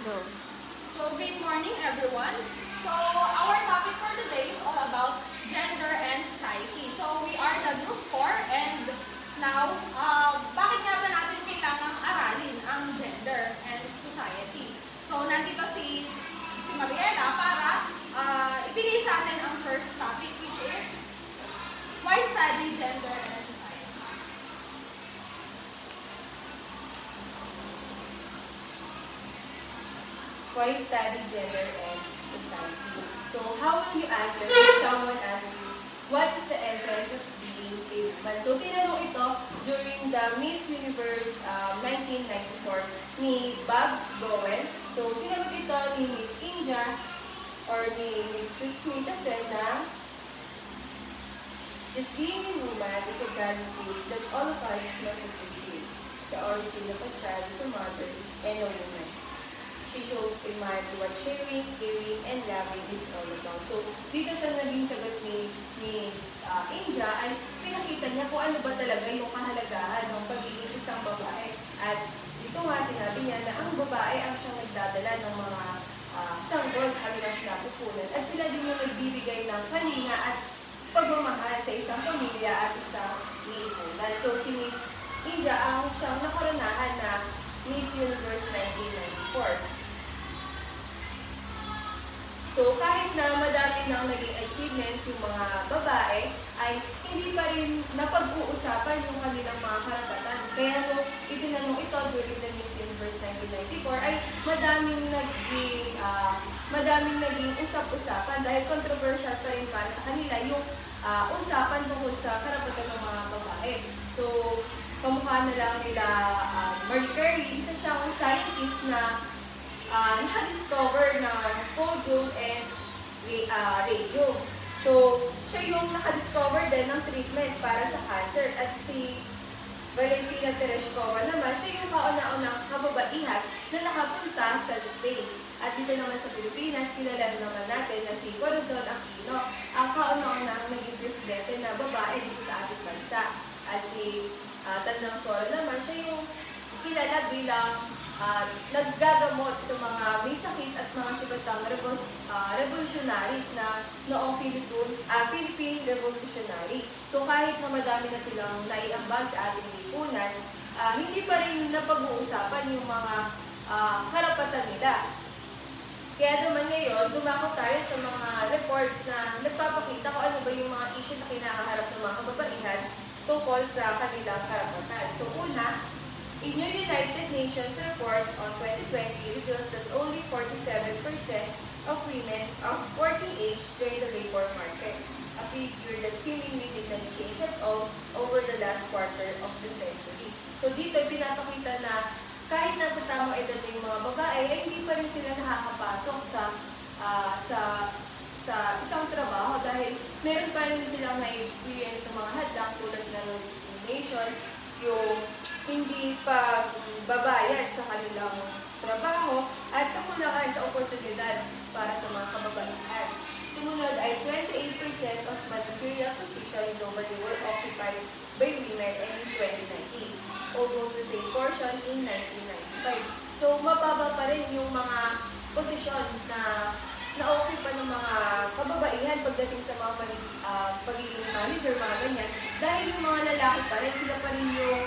Go. So, good morning everyone. So, our topic for today is all about gender and society. So, we are the group 4 and now, bakit nga ba natin kailangang aralin ang gender and society? So, nandito si Mariela para ibigay sa atin ang first topic, which is why study gender and society? Why study gender and society? So how will you answer if someone asks you, what is the essence of being a woman? So tinanong ito during the Miss Universe 1994 ni Bob Bowen. So sinagot ito ni Miss India or ni Miss Susmita Sen na just being a woman is a God's gift that all of us must appreciate. The origin of a child is a mother and a woman. She shows a mind what sharing, caring, and loving is all about. So, dito sa naging sagot ni Miss India ay pinakita niya kung ano ba talaga yung kahalagahan ng pagiging isang babae. At ito nga sinabi niya na ang babae ang siyang nagdadala ng mga sanggol sa kanilang sinapupunan. At sila din yung nagbibigay ng kalinga at pagmamahal sa isang pamilya at isang lipunan. So, si Miss India ang siyang nakoronahan na Miss Universe 1994. So, kahit na madami nang naging achievements yung mga babae, ay hindi pa rin napag-uusapan yung kanilang mga karapatan. Kaya nung itinanong ito during the Miss Universe 1994, ay madaming naging usap-usapan dahil controversial pa rin para sa kanila yung usapan tungkol sa karapatan ng mga babae. So, kamukha na lang nila Marie Curie, isa siyang scientist na nakadiscover ng polio and radium. So, siya yung nakadiscover din ng treatment para sa cancer. At si Valentina Tereshkova naman, siya yung kauna-unang kababaihan na nakapunta sa space. At dito naman sa Pilipinas, kilala naman natin na si Corazon Aquino, ang kauna-unang naging presidente na babae dito sa ating bansa. At si Tandang Sora naman, siya yung kilala bilang naggagamot sa mga may sakit at mga sibatang revolutionaries na noong Philippine Revolutionary. So kahit na madami na silang naiambag sa ating lipunan, hindi pa rin napag-uusapan yung mga karapatan nila. Kaya naman ngayon, dumako tayo sa mga reports na nagpapakita kung ano ba yung mga issue na kinakaharap ng mga kababaihan tungkol sa kanilang karapatan. So una, a new United Nations report on 2020 reveals that only 47% of women of working age join the labor market, a figure that seemingly did not change at all over the last quarter of the century. So dito pinapakita na kahit nasa tamang edad na yung mga babae, ay hindi pa rin sila nakakapasok sa isang trabaho dahil meron pa rin silang na-experience ng mga hadlang tulad ng discrimination, yung hindi pagbabayad sa kanilang trabaho at kakulangan sa oportunidad para sa mga kababaihan. Sumunod ay 28% of managerial position globally were occupied by women in 2019, almost the same portion in 1995. So mababa pa rin yung mga posisyon na na-occupy ng mga kababaihan pagdating sa mga pagiging manager, mga ganyan, dahil yung mga lalaki pa rin, sila pa rin yung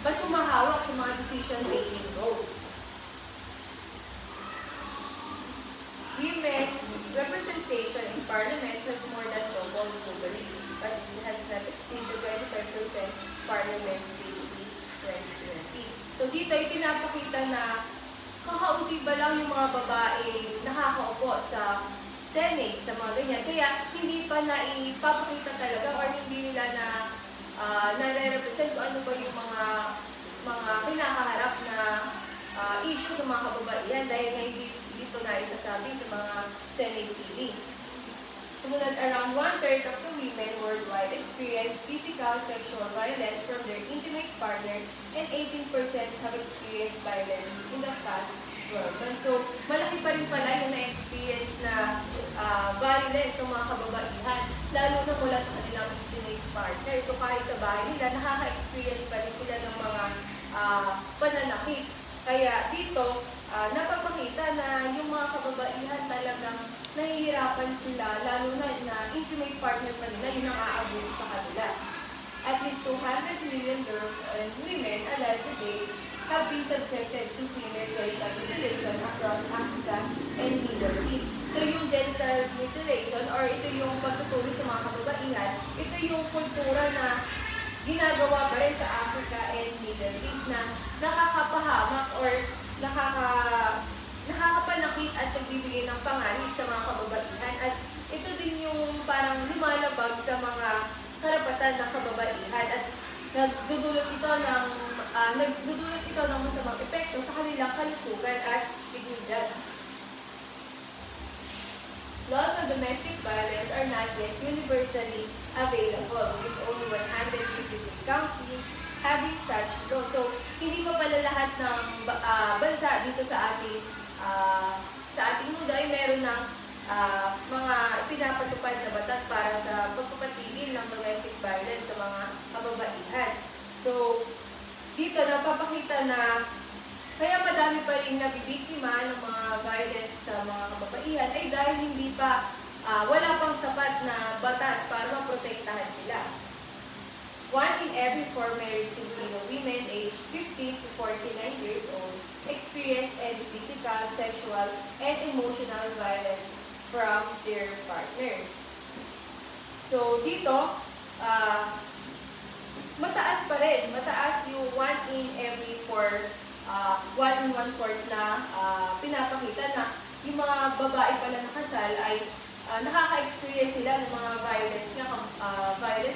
mas humahawak sa mga decision-making roles. Women's representation in Parliament has more than doubled globally, but it has not exceeded 25% Parliament seat in 2020. So dito ay pinapakita na kakaunti ba lang yung mga babae nakakaupo sa Senate, sa mga ganyan. Kaya hindi pa naipapakita talaga or hindi nila nare-represent kung ano ba yung mga kinakaharap na issue ng mga kababaihan dahil nga hindi dito na isasabi sa mga Senate hearing. Sumunod, around 1/3 of the women worldwide experience physical sexual violence from their intimate partner and 18% have experienced violence in the past 12 months. So, malaki pa rin pala yung na-experience na violence ng mga kababaihan, lalo na mula sa kanilang intimate partner. So, kahit sa bahay nila, nakaka-experience pa rin sila ng mga pananakit. Kaya dito, napapakita na yung mga kababaihan talagang nahihirapan sila, lalo na intimate partner pa nila, yun ang aabuso sa kanila. At least 200 million girls and women alive today have been subjected to female genital mutilation across Africa and Middle East. So yung genital mutilation or ito yung pagtutuli sa mga kababaihan, ito yung kultura na ginagawa pa rin sa Africa and Middle East na nakakapahamak or nakakapanakit at nagbibigay ng panganib sa mga kababaihan. At ito din yung parang lumalabag sa mga karapatan ng kababaihan at nagdudulot ito ng masamang epekto sa kanilang kalusugan at dignidad. Laws on domestic violence are not yet universally available, with only 153 countries having such laws. So, hindi pa pala lahat ng bansa dito sa ating mundo ay meron ng mga pinapatupad na batas para sa pagpapatigil ng domestic violence sa mga kababaihan. So, dito napapakita na kaya madami pa rin nabibiktima ng mga violence sa mga kababaihan ay dahil hindi pa wala pang sapat na batas para maprotektahan sila. 1 in every 4 married Filipino women aged 15 to 49 years old experience any physical, sexual, and emotional violence from their partner. So, dito, mataas pa rin. Mataas yung 1 in every 4, 1 in 1/4 na pinapakita na yung mga babae pala na kasal ay nakaka-experience sila ng mga violence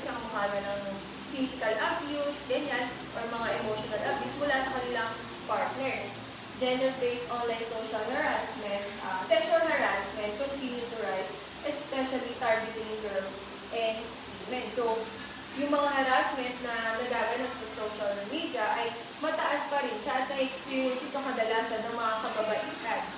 nga kamukha ng physical abuse, ganyan, or mga emotional abuse mula sa kanilang partner. Gender-based online social harassment, sexual harassment continue to rise, especially targeting girls and women. So, yung mga harassment na nagaganap sa social media ay mataas pa rin siya at na-experience ito kadalasan ng mga kababaihan.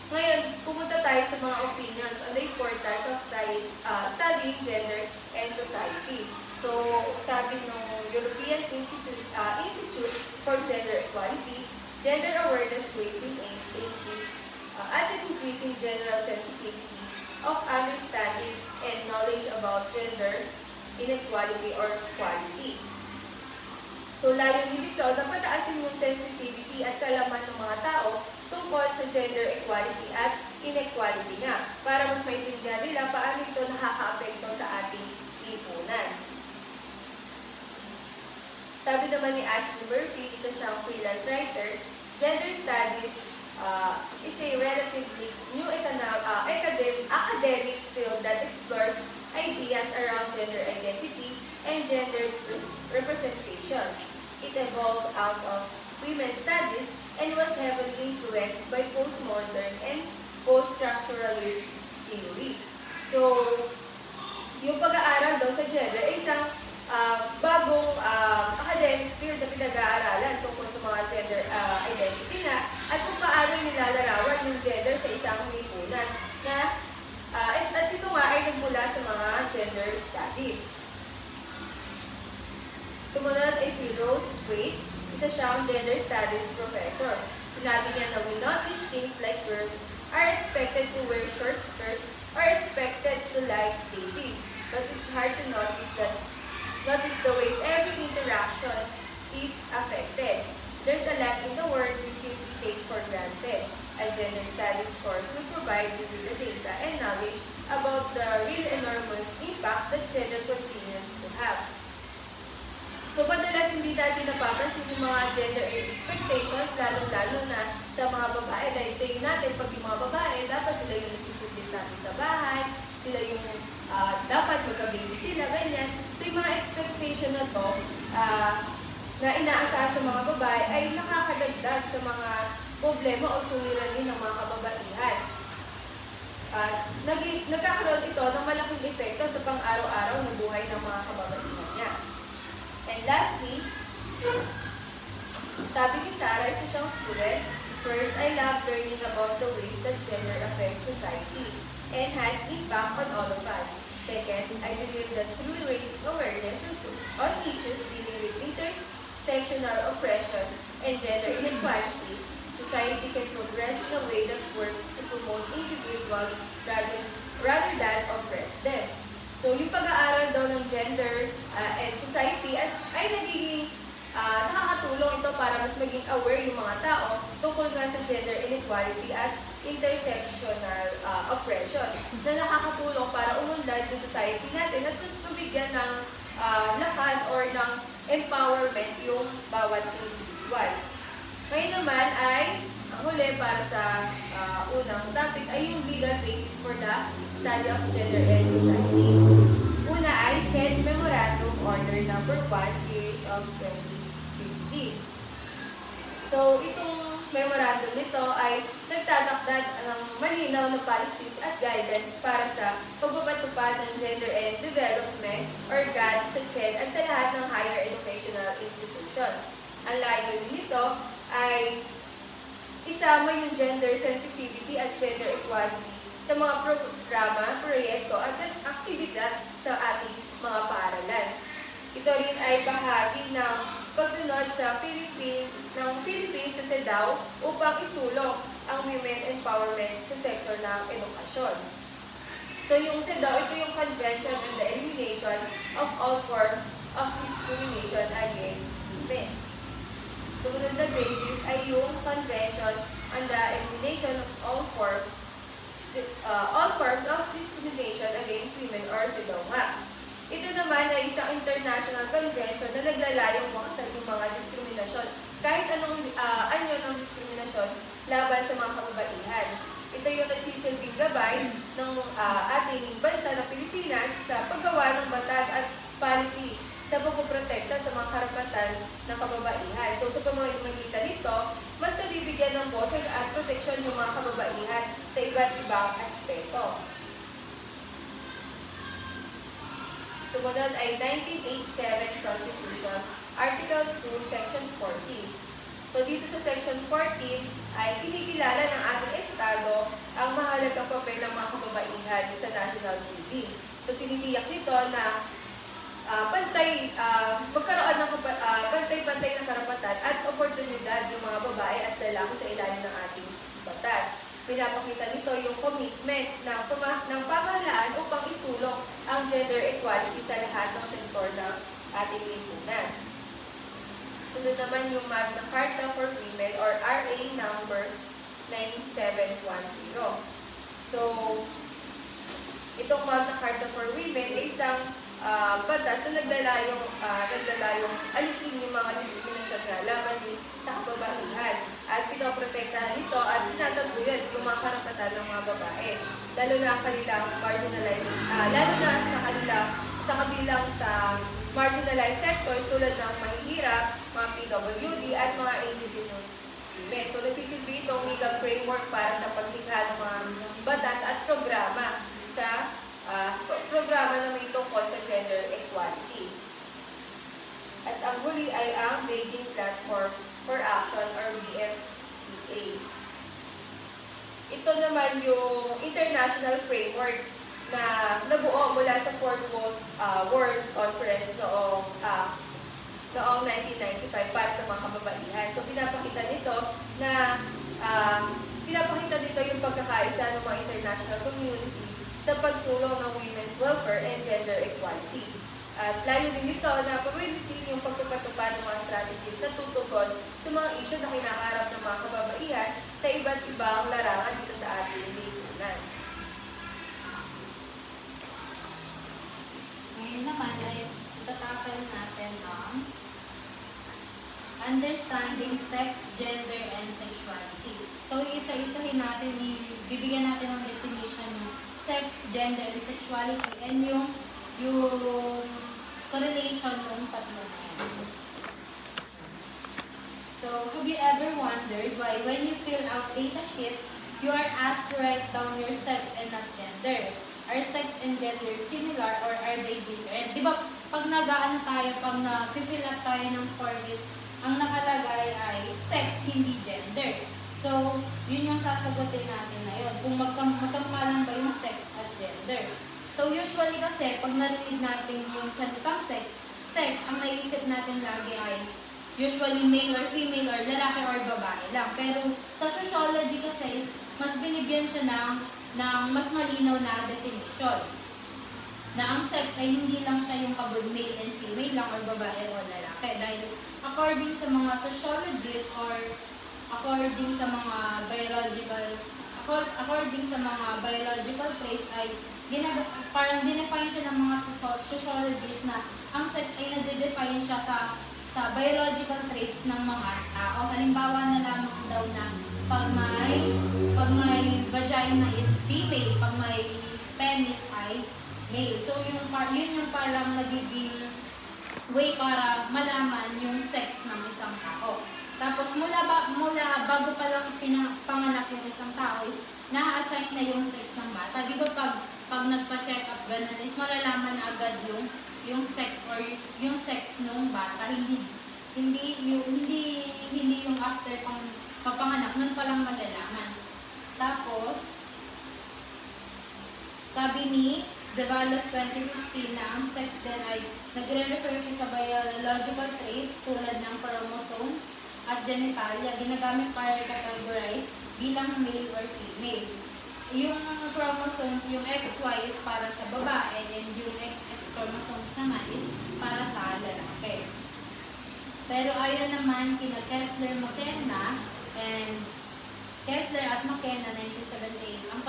Ngayon, pumunta tayo sa mga opinions on the importance of studying gender and society. So, sabi ng European Institute for Gender Equality, gender awareness raising aims to increase at increasing general sensitivity of understanding and knowledge about gender inequality or equality. So, layunin dito na pataasin yung sensitivity at kalaman ng mga tao tungkol sa gender equality at inequality nga para mas maintindihan nila paano ito nakaka-apekto sa ating lipunan. Sabi naman ni Ashley Murphy, isa siyang freelance writer, gender studies is a relatively new academic field that explores ideas around gender identity and gender representations. It evolved out of women's studies and was heavily influenced by postmodern and post-structuralist theory. So, yung pag-aaral daw sa gender ay isang bagong academic field na pinag-aaralan tungkol sa mga gender identity na at kung paano nilalarawan yung gender sa isang lipunan na at ito nga ay nagmula sa mga gender studies. Sumunod ay si Rose Waits, isa siyang gender studies professor. Sinabi niya na we notice things like girls are expected to wear short skirts or expected to like babies, but it's hard to notice the ways every interaction is affected. There's a lot in the world we simply take for granted. A gender studies course will provide you with the data and knowledge about the real enormous impact that gender continues to have. So, madalas hindi natin napapansin yung mga gender expectations, lalo-lalo na sa mga babae. Dahil tayo natin, pag yung mga babae, dapat sila yung nasisimple sa atin sa bahay, sila yung dapat magka-baby sila, ganyan. So, yung mga expectation na to, na inaasahan sa mga babae, ay nakakadagdag sa mga problema o suliranin ng mga kababaihan. Nagkakaroon ito ng malaking epekto sa pang-araw-araw na buhay ng mga kababaihan niya. And lastly, sabi ni Sarah, isa siyang student, first, I love learning about the ways that gender affects society and has impact on all of us. Second, I believe that through raising awareness on issues dealing with intersectional oppression, and gender inequality, society can progress in a way that works to promote individuals rather than oppress them. So, yung pag-aaral daw ng gender and society ay nagiging nakakatulong ito para mas maging aware yung mga tao tungkol nga sa gender inequality at intersectional oppression na nakakatulong para umunlad yung society natin at mas mabigyan ng lakas or ng empowerment yung bawat individual. Ngayon naman ay ang huli para sa unang topic ay yung legal basis for the study of gender and society. Una ay CHED Memorandum Order Number 1 Series of 2015. So, itong memorandum nito ay nagtatakda ng malinaw na policies at guidance para sa pagpapatupad ng gender and development or GAD sa CHED at sa lahat ng higher educational institutions. Ang layunin nito ay isama yung gender sensitivity at gender equality sa mga programa, proyekto at aktibidad sa ating mga paaralan. Ito rin ay bahagi ng pagsunod sa Philippines sa CEDAW upang isulong ang women empowerment sa sektor ng edukasyon. So yung CEDAW, ito yung Convention on the Elimination of All Forms of Discrimination Against Women. Sumunod na basis ay yung Convention on the Elimination of All Forms of Discrimination Against Women or CEDAW nga. Ito naman ay isang international convention na naglalayong makasal yung mga diskriminasyon. Kahit anyo ng diskriminasyon laban sa mga kababaihan. Ito yung nagsisilbing gabay ng ating bansa na Pilipinas sa paggawa ng batas at policy sa pagpoprotekta sa mga karapatan ng kababaihan. So sa pamamagitan nito, mas nabibigyan ng boses at proteksyon yung mga kababaihan sa iba't ibang aspeto. Sumunod ay 1987 Constitution, Article 2, Section 14. So dito sa Section 14 ay kinikilala ng ating Estado ang mahalagang papel ng mga kababaihan sa national building. So tinitiyak nito na magkaroon ng pantay-pantay na karapatan at oportunidad ng mga babae at lalaki sa ilalim ng ating batas. Pinapakita nito yung commitment ng pamahalaan upang isulong ang gender equality sa lahat ng sektor ng ating lipunan. Sunod naman yung Magna Carta for Women or RA number 9710. So, itong Magna Carta for Women ay isang batas na naglalayong alisin yung mga diskriminasyon na laban din sa kababaihan at pinoprotektahan nito at tinataguyod yung mga karapatan ng mga babae, lalo na kanilang marginalized, lalo na sa kabilang sa marginalized sectors tulad ng mahihirap, mga PWD at mga indigenous women. So nagsisilbi itong legal framework para sa paglikha ng mga batas at programa na may tungkol sa gender equality. At ang huli ay ang Beijing Platform for Action or BFPA. Ito naman yung international framework na nabuo mula sa Fourth World Conference noong 1995 para sa mga kababaihan. So pinapakita nito yung pagkakaisa ng mga international community sa pagsulong ng women's welfare and gender equality. At layo din dito na pabilisin yung pagpapatupad ng mga strategies na tutugon sa mga issue na kinakaharap ng mga kababaihan sa iba't ibang larangan dito sa ating lipunan. Ngayon naman ay tatakal natin ang understanding sex, gender, and sexuality. So, isa-isahin natin, bibigyan natin ng definition ng sex, gender, and sexuality, and yung correlation ng tatlo na yan. So, have you ever wondered why when you fill out data sheets, you are asked to write down your sex and not gender? Are sex and gender similar or are they different? Di ba, pag nag-fill up tayo ng forms, ang nakalagay ay sex, hindi gender. So, yun yung sasagutin natin na yun. Kung magkamukha lang ba yung sex at gender. So, usually kasi, pag narinig natin yung salitang sex, ang naisip natin lagi ay usually male or female or lalaki or babae lang. Pero sa sociology kasi is mas binigyan siya ng mas malinaw na definition. Na ang sex ay hindi lang siya yung kabog male and female lang or babae o lalaki. Dahil according sa mga sociologists or according sa mga biological traits ay parang dinefine siya ng mga sociologists na ang sex ay nade-define siya sa biological traits ng mga tao. Halimbawa na lamang daw na pag may vagina is female, pag may penis ay male. So yun yung parang nagiging way para malaman yung sex ng isang tao. Tapos mula bago pa lang panganak yung isang tao is na-assign na yung sex ng bata. Di ba pag nagpa-check up ganun is malalaman na agad yung sex or yung sex ng bata, hindi yung after papanganak, nun pa lang malalaman. Tapos sabi ni Zevallos 2015 na ang sex din ay nagre-refer siya sa biological traits tulad ng chromosomes at genitalia, ginagamit para i-categorize bilang male or female. Yung chromosomes, yung XY is para sa babae and yung XX chromosomes naman is para sa lalaki. Pero ayon naman kina Kessler at McKenna 1978, ang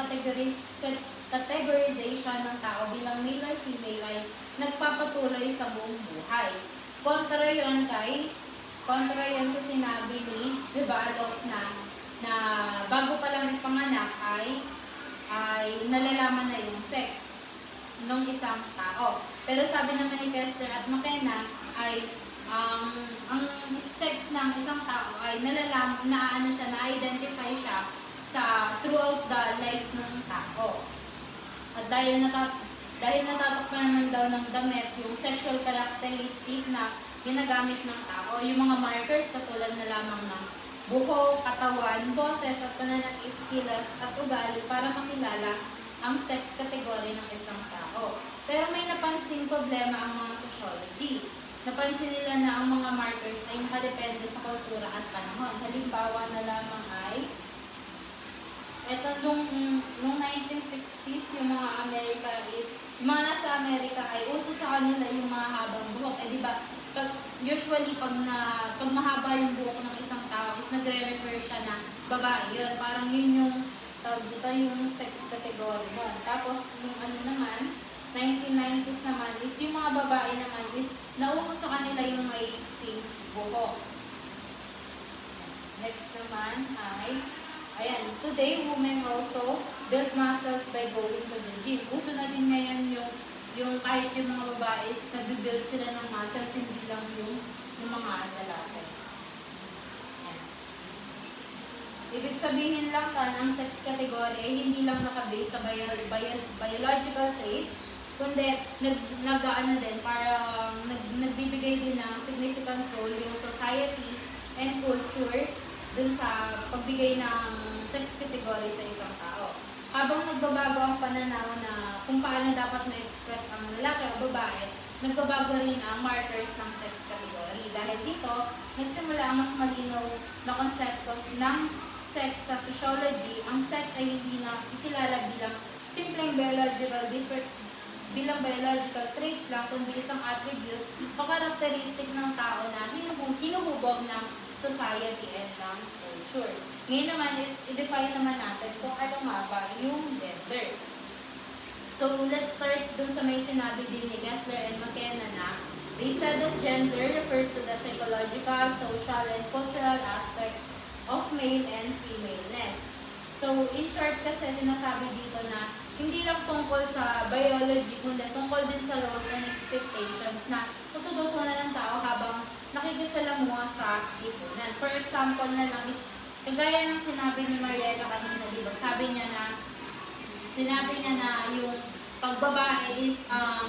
categorization ng tao bilang male or female ay nagpapatuloy sa buong buhay. Kontra yun sa sinabi ni Zevallos na bago pa lang ipanganak ay nalalaman na yung sex ng isang tao. Pero sabi naman ni Kessler at McKenna ay ang sex ng isang tao ay na-identify siya throughout the life ng tao. At dahil natatakpan naman daw ng damit yung sexual characteristic na ginagamit ng tao, yung mga markers katulad na lamang ng buhok, katawan, boses at pananakis, kilos at ugali para makilala ang sex category ng isang tao. Pero may napansing problema ang mga sociology. Napansin nila na ang mga markers ay nakadepende sa kultura at panahon. Halimbawa na lamang ay nung 1960s, yung mga mga nasa Amerika ay uso sa kanila yung mga habang buhok. Di ba, usually pag mahaba yung buhok ng isang tao is nagre-refer siya na babae yun. Parang yun yung yung sex category nun. Tapos yung 1990s naman is yung mga babae naman is nauso sa kanila yung may iksing buhok. Next naman ay today women also build muscles by going to the gym. Uso na din ngayon yung kahit yung mga babae is nag-build sila ng muscles, hindi lang yung mga lalaki. Ayan. Ibig sabihin lang ang sex category ay hindi lang nakabase sa biological traits, kundi nagbibigay din ng significant role yung society and culture dun sa pagbigay ng sex category sa isang tao. Habang nagbabago ang pananaw na kung paano dapat ma-express ang lalaki o babae, nagbabago rin ang markers ng sex category. Dahil dito, nagsimula ang mas malinaw na konsepto ng sex sa sociology. Ang sex ay hindi na ikilala bilang simpleng biological traits lang, kundi isang attribute o karakteristik ng tao na hinuhubog ng society and ng culture. Ngayon naman is i-define naman natin kung ano nga ba yung gender. So let's start dun sa may sinabi din ni Kessler and McKenna na they said that gender refers to the psychological, social, and cultural aspect of male and femaleness. So in short kasi sinasabi dito na hindi lang tungkol sa biology, kundi tungkol din sa roles and expectations na natututunan ng tao habang nakikisalamuha sa lipunan. For example na lang is, kagaya ng sinabi ni Mariela kanina, diba? Sinabi niya na yung pagbabae is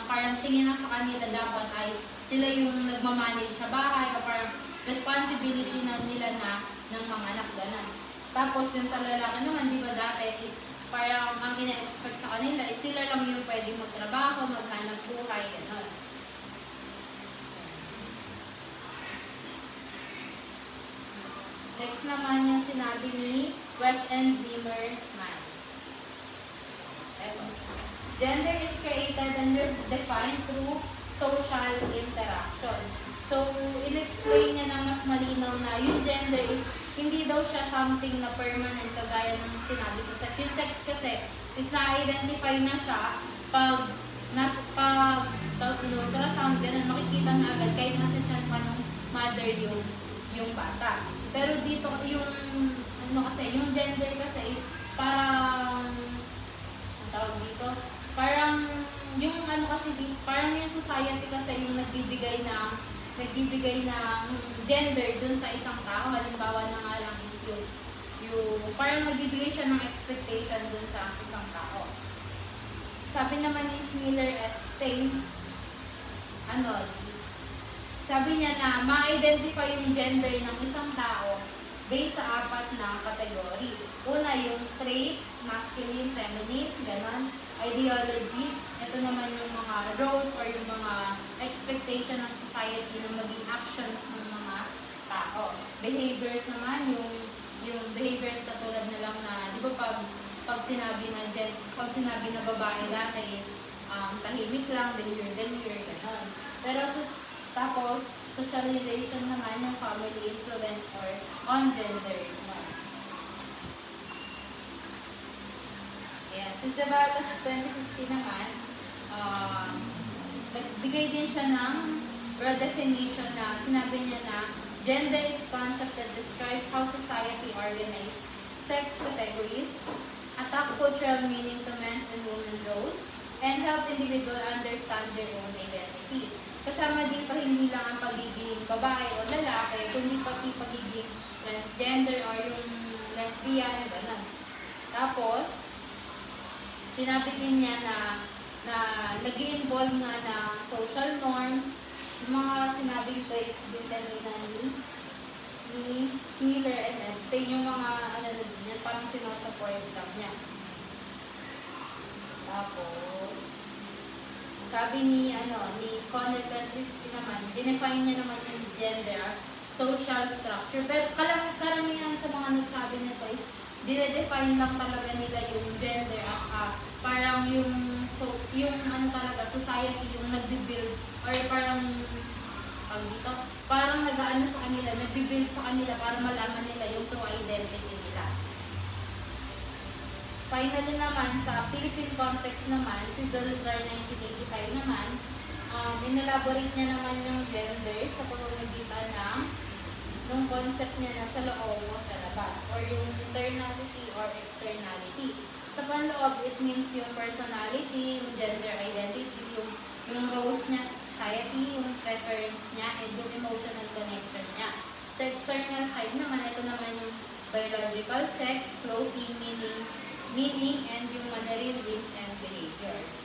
parang tingin lang sa kanila dapat ay sila yung nagmamanage sa bahay o parang responsibility na nila ng mga anak ganun. Tapos yung sa lalaki naman, di ba dati is parang ang ina-expect sa kanila is sila lang yung pwedeng magtrabaho, maghanap buhay, gano'n. Next naman yung sinabi ni West and Zimmerman. Eto. Gender is created and defined through social interaction. So, in-explain niya na mas malinaw na yung gender is hindi daw siya something na permanent kagaya ng sinabi sa sex. Yung sex kasi is na-identify na siya pag ultrasound, ganun, makikita na agad kahit nasa tiyan pa ng mother yung bata. Pero dito, yung gender kasi is parang, ang tawag dito, parang parang yung society kasi yung nagbibigay ng gender dun sa isang tao. Halimbawa na nga lang is yung parang nagbibigay siya ng expectation dun sa isang tao. Sabi naman ni Miller Stein, sabi niya na ma-identify yung gender ng isang tao based sa 4 na kategory. Una, yung traits, masculine, feminine, ganon, ideologies, ito naman yung mga roles or yung mga expectation ng society na maging actions ng mga tao. Behaviors naman, yung behaviors katulad na lang na, di ba pag sinabi na babae dati is tahimik lang, demure, ganon. Pero tapos, socialization naman yung family influence or on gender norms. Ayan. So, sa Batas 2050 naman, nagbigay din siya ng redefinition na sinabi niya na gender is concept that describes how society organizes sex categories, attack cultural meaning to men's and women's roles, and help individual understand their own identity. Kasama dito hindi lang ang pagiging babae o lalaki, kundi pati pagiging transgender or yung lesbian, gano'n. Tapos, sinabi din niya na nag-involve nga na social norms, yung mga sinabing traits din kanina ni Miller and Epstein, yung mga yan, parang sinusupport lang niya. Tapos, sabi ni Connell 2050 naman, dinefine niya naman yung gender as social structure. Pero karamihan sa mga nagsabi nito is, dinedefine lang talaga nila yung gender as parang yung talaga, society yung nagbibuild or parang nag-aano sa kanila, nagbibuild sa kanila para malaman nila yung true identity nila. Finally naman, sa Philippine context naman, si Zolazar 1985 naman, inelaborate niya naman yung gender sa pamamagitan ng concept niya na sa loob o sa labas, or yung internality or externality. Sa panloob, it means yung personality, yung gender identity, yung roles niya sa society, yung preference niya, and yung emotional connection niya. Sa external side naman, ito naman yung biological sex, clothing, meaning, and yung mannerisms and behaviors.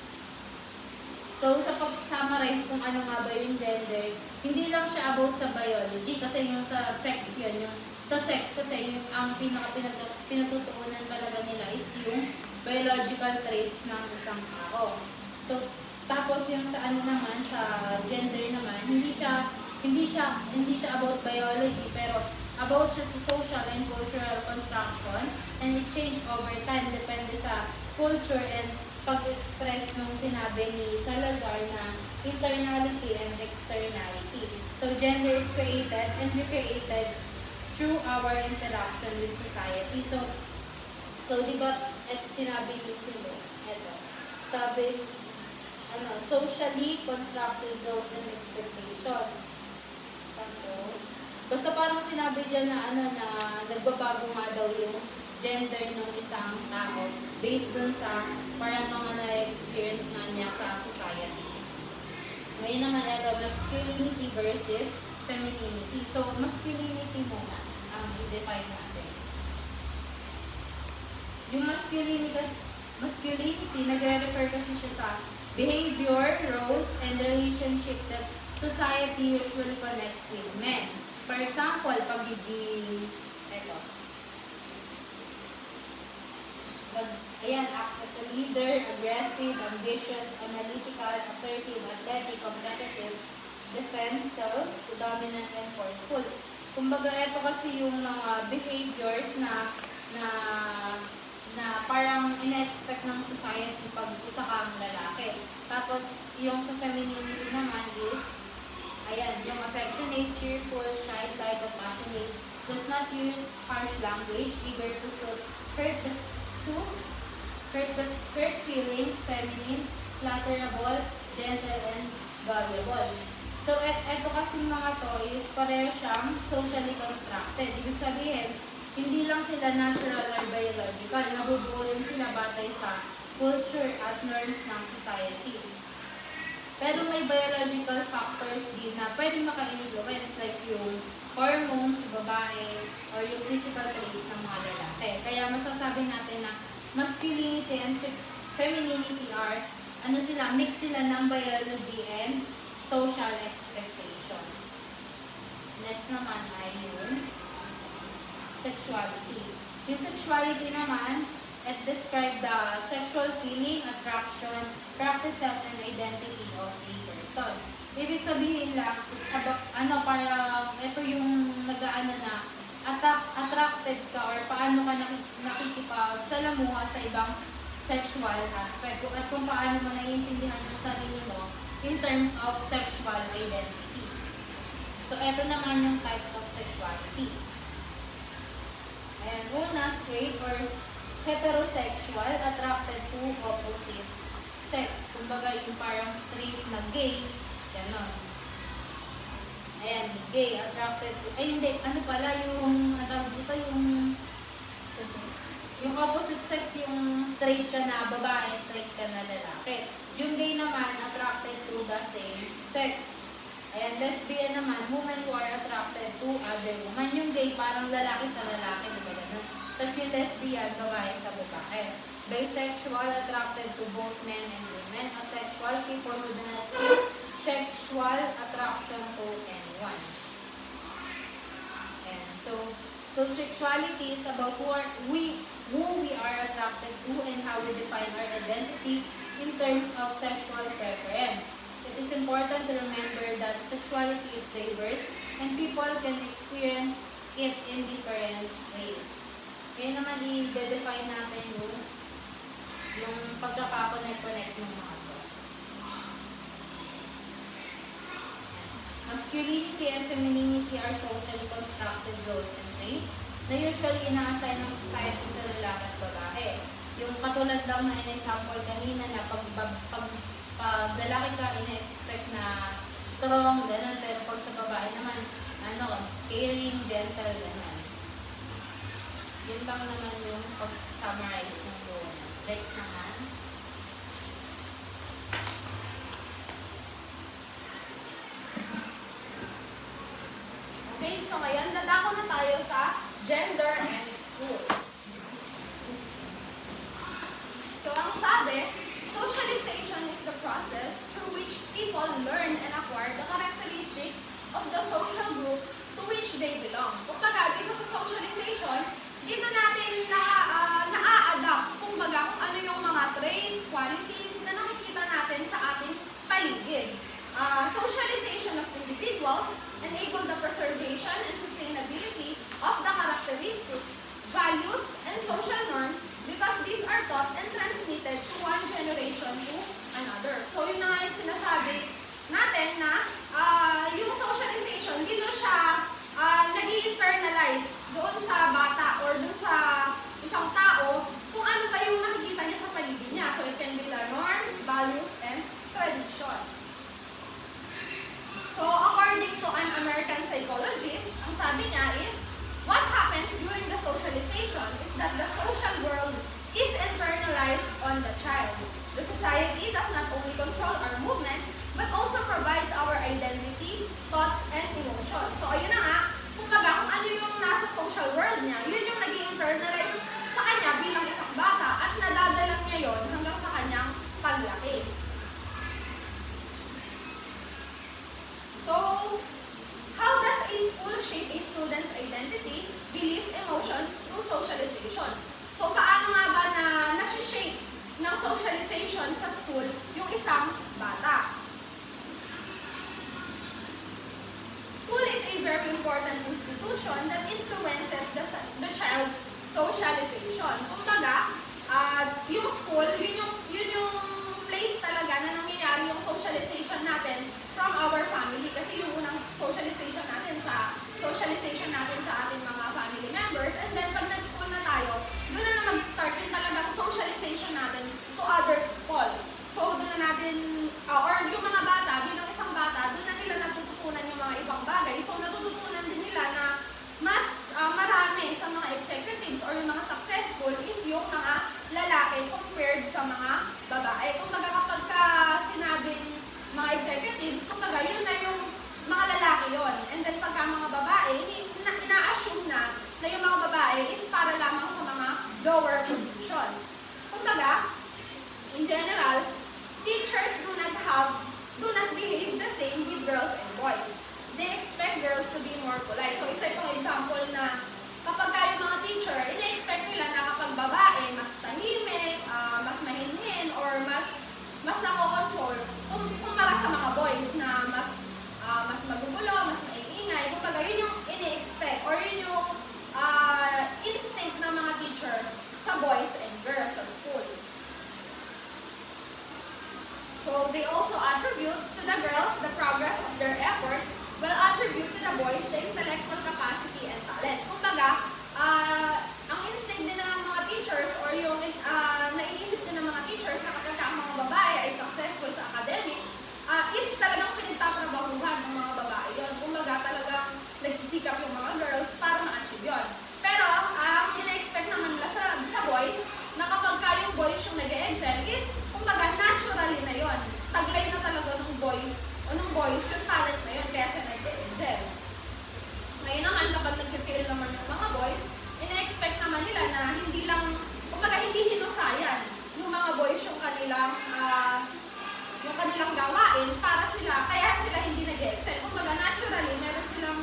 So, sa pag-summarize kung ano nga ba yung gender, hindi lang siya about sa biology, kasi yung sa sex yun, yung sa sex kasi yung ang pinatutuunan talaga nila is yung biological traits ng isang tao. So, tapos yung sa naman, sa gender naman, hindi siya about biology, pero about siya sa social and cultural construction, and it change over time depende sa culture and pag-express nung sinabi ni Salazar na internality and externality. So, gender is created and recreated through our interaction with society. So di ba, sinabi ni Silo, sabi, socially constructed roles and expectation. Tapos, basta parang sinabi dyan na na nagbabago nga daw yung gender ng isang tao based dun sa parang mga na-experience nga niya sa society. Ngayon naman, masculinity versus femininity. So, masculinity muna ang i-define natin. Yung masculinity, nagre-refer kasi siya sa behavior, roles, and relationship that society usually connects with men. For example, pagiging, act as a leader, aggressive, ambitious, analytical, assertive, athletic, competitive, defensive, dominant, and forceful. Kumbaga, ito kasi yung mga behaviors na na na parang ina-expect ng society pag isa kang lalaki. Tapos, yung sa femininity naman is, ayan, yung affectionate, cheerful, shy, light, compassionate, does not use harsh language, eager to hurt the soothe, hurt feelings, feminine, flatterable, gentle, and gullible. So, eto kasi mga to is pareho siyang socially constructed. Ibig sabihin, hindi lang sila natural or biological, nabubuo rin sila batay sa culture at norms ng society. Pero may biological factors din na pwedeng maka-influence like yung hormones sa babae or yung physical traits ng mga lalaki. Kaya masasabi natin na masculinity and femininity are, mix sila ng biology and social expectations. Next naman ay yung sexuality. Yung sexuality naman, it describes the sexual feeling, attraction, practices, and identity of a person. Ibig sabihin lang, it's about, parang, ito yung nag-aano na, attracted ka or paano ka nakikipagsalamuha sa ibang sexual aspect. At kung paano mo naiintindihan yung sarili mo in terms of sexual identity. So, ito naman yung types of sexuality. Ayan, una, straight or heterosexual, attracted to opposite sex. Kumbaga, yung parang straight na gay, gano'n. Ayan, gay, attracted to, hindi, yung opposite sex, yung straight ka na babae, straight ka na lalaki. Yung gay naman, attracted to the same sex. Ayan, lesbian naman, women who are attracted to other women. Yung gay, parang lalaki sa lalaki, diba ganun? Tapos yung lesbian, babae sa babae. Bisexual, attracted to both men and women. Asexual, people who do not feel sexual attraction to anyone. And so sexuality is about who we are attracted to and how we define our identity in terms of sexual preference. It is important to remember that sexuality is diverse and people can experience it in different ways. Kaya naman i-define natin yung pagkakakonect-connect ng mga to. Masculinity and femininity are socially constructed roles and traits na usually ina-assign ng society sa lalaki at babae. Yung katulad lang na in-example kanina na pag lalaki ka, ina-expect na strong, gano'n. Pero pag sa babae naman, caring, gentle, gano'n. Yun lang naman yung pag-summarize ng doon. Next naman. Okay, so ngayon, dadako na tayo sa gender and school. So, ang sabi, socialization is the process through which people learn and acquire the characteristics of the social group to which they belong. Kumbaga, dito sa socialization, dito natin na-a-adapt kung ano yung mga traits, qualities na nakikita natin sa ating paligid. Socialization of individuals enable the preservation and sustainability of the characteristics, values, and social norms because these are taught and transmitted to one generation to another. So, yun na nga yung sinasabi natin na yung socialization, dito siya nag-internalize doon sa bata or doon sa isang tao kung ano ba yung nakikita niya sa paligid niya. So, it can be the norms, values, and traditions. So, according to an American psychologist, ang sabi niya is, what happens during the socialization is that the social world is internalized on the child. The society does not only control our movements, but also provides our identity, thoughts, and emotions. So, ayun na nga, kumbaga, kung ano yung nasa social world niya, yun yung nag-internalize sa kanya bilang isang bata at nadadalang niya yon hanggang sa kanyang paglaki. So, how does a school shape a student's identity, belief, emotions through socialization? So, paano nga ba na nasi-shape ng socialization sa school yung isang bata? School is a very important institution socialization. Kumbaga, yung school, yun yung place talaga na nangyayari yung socialization natin from our family. Kasi yung unang socialization natin sa ating mga family members. And then, pag nag-school na tayo, doon na mag-start din talagang socialization natin to other people. So, doon na natin, or yung mga bata, bilang isang bata, doon na nila natututunan yung mga ibang bagay. So, natututunan din nila na mas marami sa mga executives or yung mga successful is yung mga lalaki compared sa mga babae. Kumbaga kapag sinabing mga executives, kumbaga yun na yung mga lalaki yon. And then pagka mga babae, ina-assume na yung mga babae is para lamang sa mga lower positions. Kumbaga, in general, teachers do not behave the same with girls and boys. They expect girls to be more polite. So, isa itong example na kapag yung mga teacher, ina-expect nila na kapag babae, mas tahimik, mas mahinhin, or mas nako-control, kumpara sa mga boys na mas magugulo, mas maingay. Kumbaga, yun yung ini-expect, or yun yung instinct ng mga teacher sa boys and girls sa school. So, they also attribute to the girls the progress of their efforts, while attribute to the boys the intellectual capacity and talent. Kumbaga, ang instinct din ng mga teachers or yung naiisip din ng mga teachers na kapag ang mga babae ay successful sa academics, is talagang pinagtatrabahuhan ng mga babae yun. Kumbaga, talagang nagsisikap yung mga girls para ma-achieve yun. Pero, ang ina-expect naman nila sa boys, na kapag yung boys yung nag-excel is, kumbaga, naturally na yun. Taglay na talaga ng boys yung talent na yun, kaya siya nag-excel. Ngayon naman, kapag nag-fail naman yung mga boys, ina-expect naman nila na hindi hinusayan yung mga boys yung kanilang gawain para kaya sila hindi nag-excel. Kumbaga, naturally, meron silang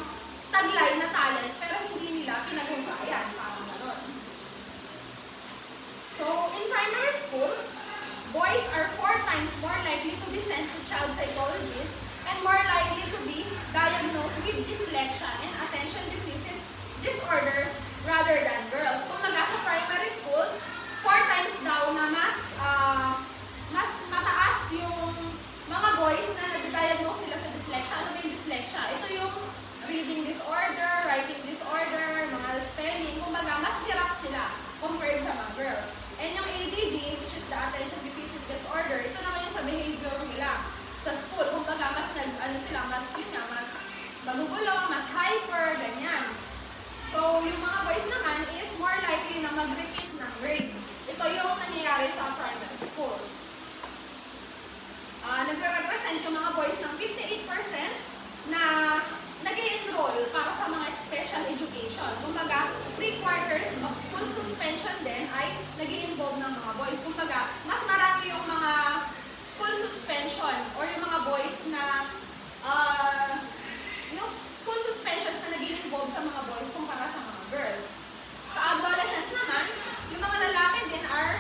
taglay na talent, pero hindi nila pinaghusayan. Parang gano'n. So, in primary school, boys are 4 times more likely to be sent to child psychologists and more likely to be diagnosed with dyslexia and attention deficit disorders rather than girls. Kung sa primary school, 4 times daw na mas mataas yung mga boys na nag-diagnose sila sa dyslexia. Ano ba yung dyslexia? Ito yung reading disorder, writing disorder, mga spelling. Kumbaga, mas hirap sila compared sa mga girls. And yung ADD, which is the attention deficit disorder, ito naman yung sa behavior nila sa school. Kumbaga, mas magugulo, mas hyper, ganyan. So, yung mga boys naman is more likely na mag-repeat ng grade. Ito yung nangyayari sa primary school. Nagre-represent yung mga boys ng 58% na nag-i-enroll para sa mga special education. Kumbaga, 3/4 of school suspension din ay nag-i-involve ng mga boys. Kumbaga, mas marami yung mga school suspension or yung mga boys na yung school suspensions na nag-i-involve sa mga boys kumpara sa mga girls. Sa adolescents naman, yung mga lalaki din are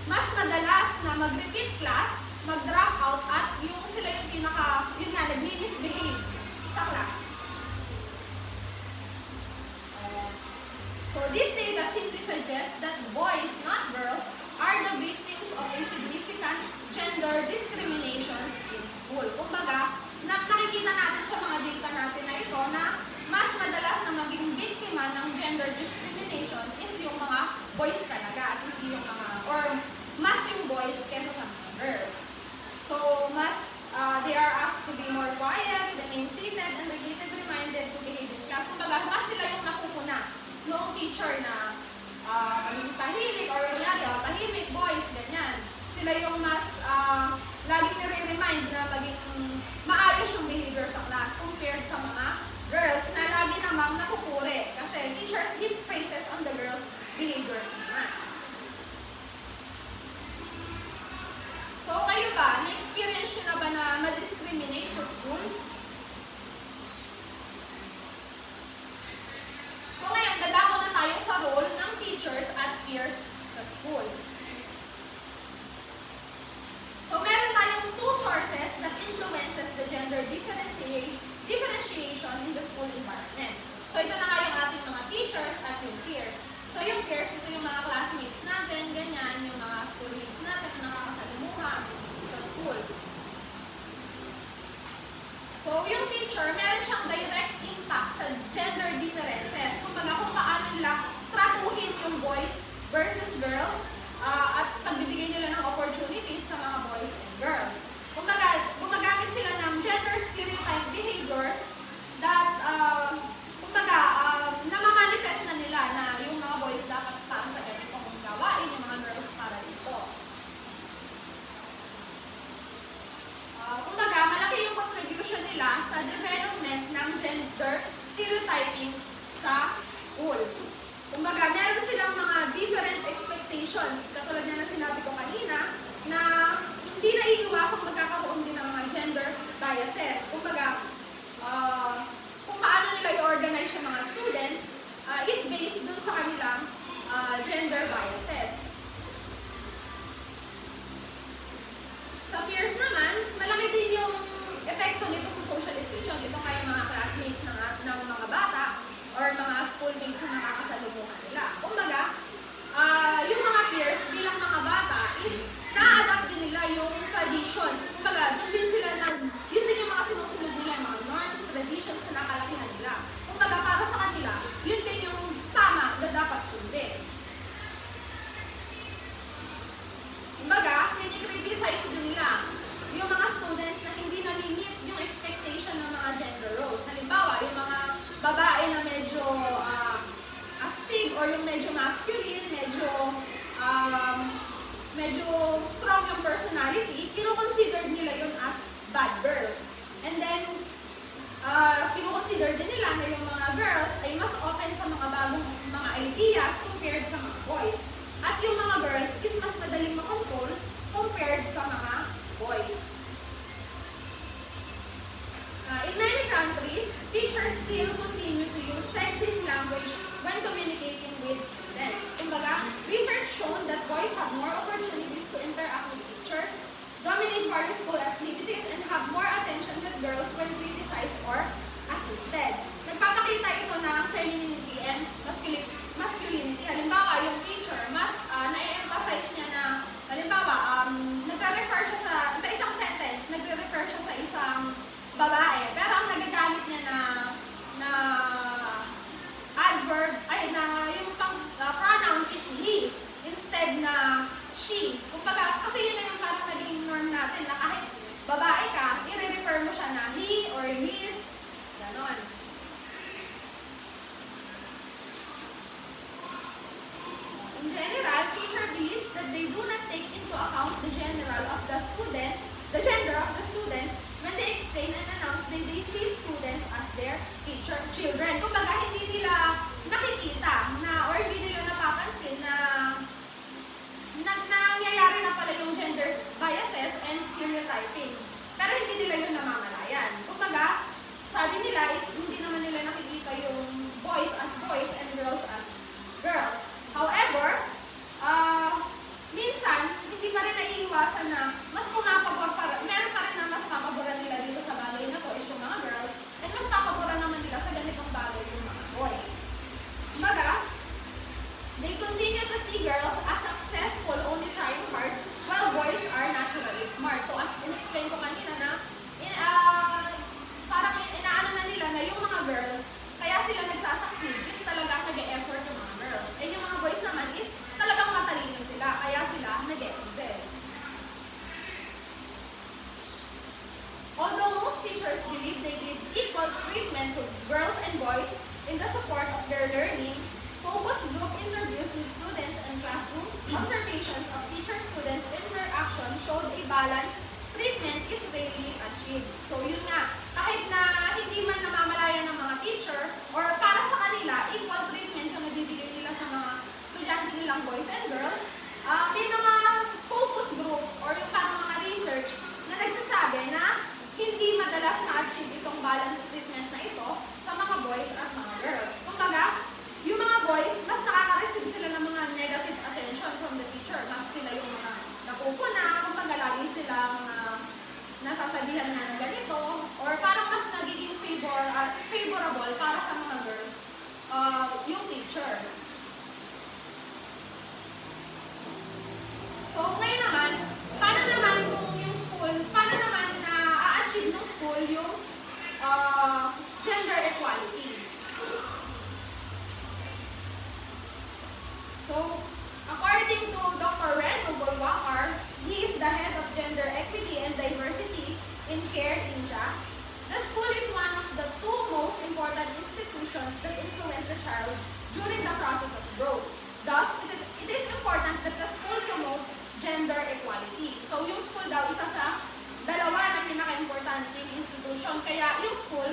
mas madalas na mag-repeat class, mag-drop out, at yung sila yung nag-misbehave sa class. So this data simply suggests that boys, not girls, are the victims of a significant gender discriminations in school. Kumbaga, nakikita natin sa mga data natin na ito na mas madalas na maging biktima ng gender discrimination is yung mga boys talaga at hindi yung or mas yung boys kesa sa mga girls. So, they are asked to be more quiet, remain-seated, and repeated reminded to behave in class. Kumbaga, mas sila yung nakukuna noong teacher na maging tahimik or tahimik boys, ganyan. Sila yung mas laging nire-remind na maging maayos yung behavior sa class compared sa mga girls na lagi namang nakupuri. Kasi teachers give praises on the girls' behaviors naman. So, kayo ba? Na-experience nyo na ba na ma-discriminate sa school? So, ngayon, dadako na tayo sa role ng teachers at peers sa school. traditions. Katulad na sinabi ko kanina, na hindi na iiwasang magkakaroon din ng mga gender biases. Kumbaga, kung paano nila i-organize yung mga students is based dun sa kanilang gender biases. Sa peers naman, malaki din yung epekto nito sa socialization. Ito nga yung mga classmates ng mga bata or mga schoolmates na nakakasalubungan nila. Kumbaga, yung mga peers bilang mga bata is na-adapt din nila yung traditions. Kumbaga, yun din yung mga sinusunod nila, yung mga norms, traditions na nakalakihan nila. Kumbaga, para sa kanila, yun din yung tama na dapat sundin. Kumbaga, kinikriticize din nila yung mga students na hindi na-meet yung expectation ng mga gender roles. Halimbawa, yung mga babae na medyo astig or yung medyo masculine, medyo strong yung personality, kino-consider nila yun as bad girls. And then, kino-consider din nila na yung mga girls ay mas open sa mga bagong mga ideas compared sa mga boys. At yung mga girls is mas madaling makontrol compared sa mga boys. In many countries, teachers still continue to use sexist language when communicating with students. Kumbaga, research shown that boys have more opportunities to interact with teachers, dominate various school activities, and have more attention than girls when criticized or assisted. Nagpapakita ito ng femininity and masculinity. Halimbawa, yung teacher, mas na-emphasize niya na, halimbawa, nagre-refer siya sa isang sentence, nagre-refer siya sa isang babae, pero ang nagagamit niya na adverb, na yung pronoun is he, instead na she. Kumbaga, kasi yun na yung parang naging norm natin, na kahit babae ka, i-refer mo siya na he or his, ganon. In general, teacher believes that they do not take into account the gender of the students when they explain and announce that they see students as their children. Kumbaga, hindi nila nakikita or hindi nila napapansin na nangyayari na pala yung gender biases and stereotyping. Pero hindi nila yun namamalayan. Kumbaga, sabi nila is hindi naman nila nakikita yung boys as boys and girls as girls. However, minsan, hindi pa rin naiiwasan na mas meron pa rin na mas papaboran nila dito sa bagay na to is yung mga girls, and mas papaboran naman nila sa ganitong bagay yung mga boys. Kumbaga, they continue to see girls as successful only trying hard, while boys are naturally smart. So as in-explain ko kanina na, parang inaano na nila na yung mga girls, kaya sila nagsasucceed is talagang nag-e-effort yung mga girls. And yung mga boys naman is talagang matalino sila, kaya sila nag-e-excel. Although most teachers believe they give equal treatment to girls and boys in the support of their learning, focus group interviews with students and classroom observations of teacher-students interaction showed a balanced treatment is rarely achieved. So yun nga, kahit na hindi man namamalayan ng mga teacher or para sa kanila, equal treatment yung nabibigay nila sa mga estudyante nilang boys and girls, may mga focus groups or yung parang mga research na nagsasabi na hindi madalas na-achieve itong balanced treatment na ito sa mga boys at mga girls. Kumbaga, yung mga boys, mas nakaka-receive sila ng mga negative attention from the teacher. Mas sila yung mga napupuna, kumbaga lagi silang nasasabihan na ng ganito, or parang mas nagiging favorable para sa mga girls yung teacher. So, ngayon naman, paano naman na-achieve ng school yung gender equality? So, according to Dr. Renu Golwakar, he is the head of Gender Equity and Diversity in CARE India. The school is one of the two most important institutions that influence the child during the process of growth. Thus, it is important that the school promotes gender equality. So, yung school daw, isa sa dalawa na pinaka-importanting institution. Kaya yung school,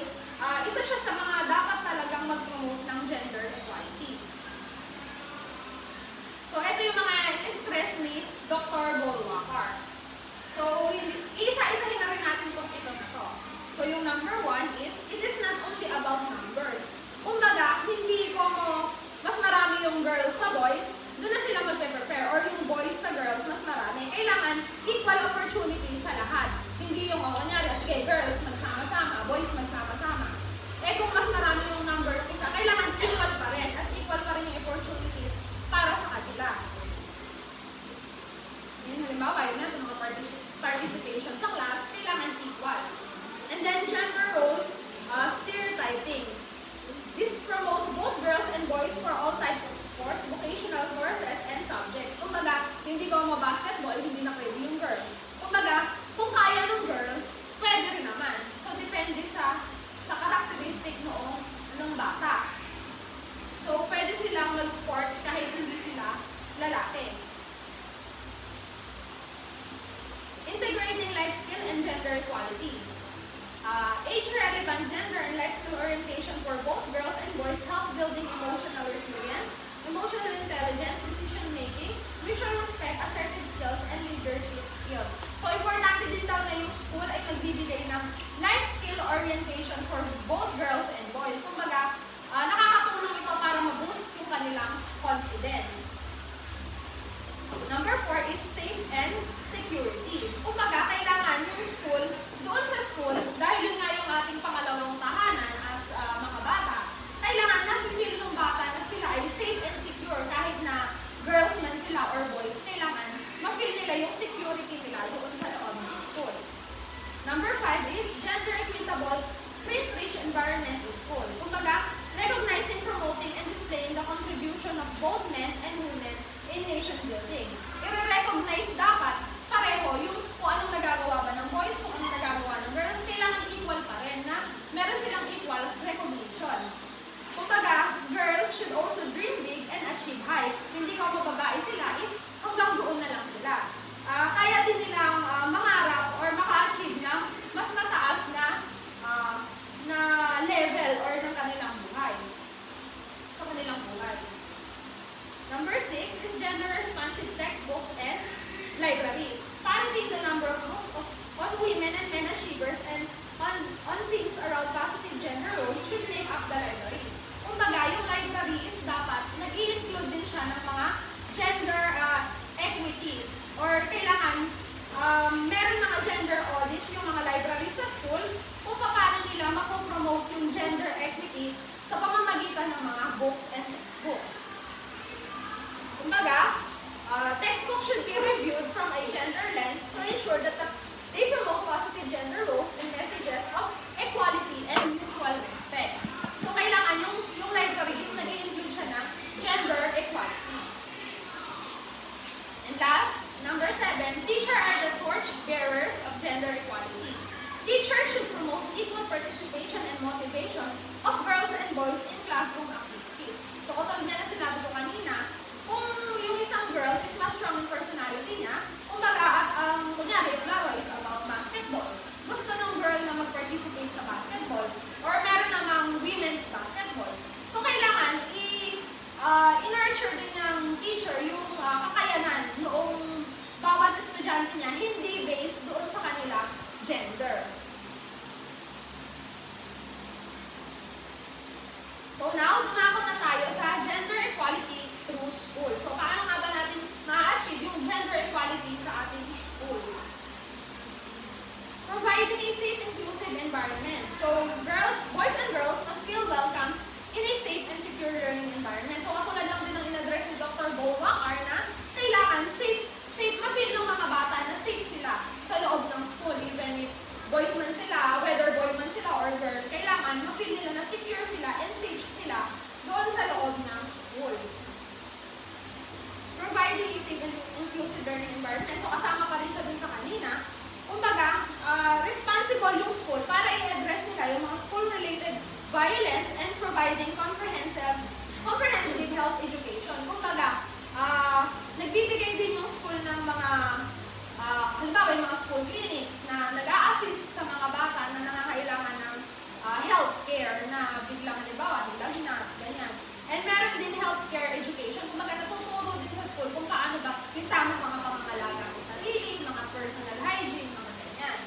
isa siya sa mga dapat talagang mag-promote ng gender equality. So, ito yung mga boys, doon na sila magpe-prepare. Or yung boys sa girls, mas marami. Kailangan equal opportunity sa lahat. Hindi yung, kunyari, sige, girls magsama-sama, boys magsama-sama. Eh kung mas marami yung number ng isa, kailangan equal pa rin. At equal pa rin yung opportunities para sa kanila. Yun, halimbawa, yun na sa mga participation sa class, kailangan equal. And then gender role stereotyping. This promotes both girls and boys for all types of sport, vocational courses, and subjects. Kumbaga, hindi ko basketball, hindi na pwede yung girls. Kumbaga, kung kaya ng girls, pwede rin naman. So, depende sa characteristic ng bata. So, pwede silang mag-sports kahit hindi sila lalaki. Integrating life skill and gender equality. Age-relevant gender and life skill orientation for both girls and boys help building emotional resilience, emotional intelligence, decision-making, mutual respect, assertive skills, and leadership skills. So, importante din daw na yung school ay nagbibigay ng life skill orientation for both girls and boys. Kumbaga, nakakatulong ito para ma-boost yung kanilang confidence. Number 4 is safe and security. Kumbaga, kailangan yung school, doon sa school, dahil yun nga yung ating pangalawang tahanan as mga bata, kailangan na-feel ng bata na sila ay safe and secure kahit na girls man sila or boys, kailangan ma-feel nila yung security nila doon sa loob ng school. Number 5 is gender equitable pre-rich environment in school. Kumbaga, recognizing, promoting, and displaying the contribution of both men and women in nation building. I-recognize dapat pareho yung kung anong nagagawa ba ng boys, kung anong nagagawa ng girls, kailangan equal pa rin na meron silang equal recognition. Kumbaga, girls should also dream big and achieve high. Hindi ko mababae sila is hanggang doon na lang sila. Kaya din nilang mangarap or maka-achieve ng mas mataas na level or ng kanilang buhay. Sa kanilang buhay. Number 6 is gender-responsive textbooks and libraries. Parenting the number of books on women and men achievers and on things around positive gender roles should make up the library. Kumbaga, yung library is dapat nag-i-include din siya ng mga gender equity or kailangan meron mga gender audit yung mga library sa school kung paano nila mapopromote yung gender equity sa pamamagitan ng mga books and textbooks. Kumbaga, textbooks should be reviewed from a gender lens to ensure that they promote positive gender roles and messages of equality and mutual respect. So, kailangan yung library is nag-i-include siya ng gender equality. And last, number 7, teachers are the torch bearers of gender equality. Teachers should promote equal participation and motivation of girls and boys in classroom activities. So, katulad niya na sinabi ko kanina, kung yung isang girls is mas strong in personality niya, kumbaga at kunyari yung laro is about basketball. Gusto ng girl na mag-participate sa basketball or meron namang women's basketball. So kailangan i-nurture din ng teacher yung kakayanan noong bawat estudyante niya, hindi based doon sa kanila gender. So now, dumako na tayo sa gender equality through school. So, paano nga ba natin ma-achieve yung gender equality sa ating school? Providing a safe, inclusive environment. So, boys and girls must feel welcome in a safe and secure learning environment. So, katulad lang din ang in-address ni Dr. Bolwakar na kailangan ma-feel ng mga bata na safe sila sa loob ng school. Even if boys man sila, whether boy man sila or girl, kailangan ma-feel nila na secure sila and safe sila doon sa loob ng school. Providing a safe and inclusive learning environment. So, kasama pa rin siya dun sa kanina. Kumbaga, responsible yung school para i-address nila yung mga school-related violence and providing comprehensive health education. Kumbaga, nagbibigay din yung school ng mga, halimbawa yung mga school clinics na nag-a-assist sa mga bata na nangangailangan ng healthcare na biglang halimbawa, nilagnat, ganyan. And meron din healthcare education. Kumbaga, natuturo din sa school kung paano ba yung tamang mga pangangalaga sa sarili, mga personal hygiene, mga ganyan.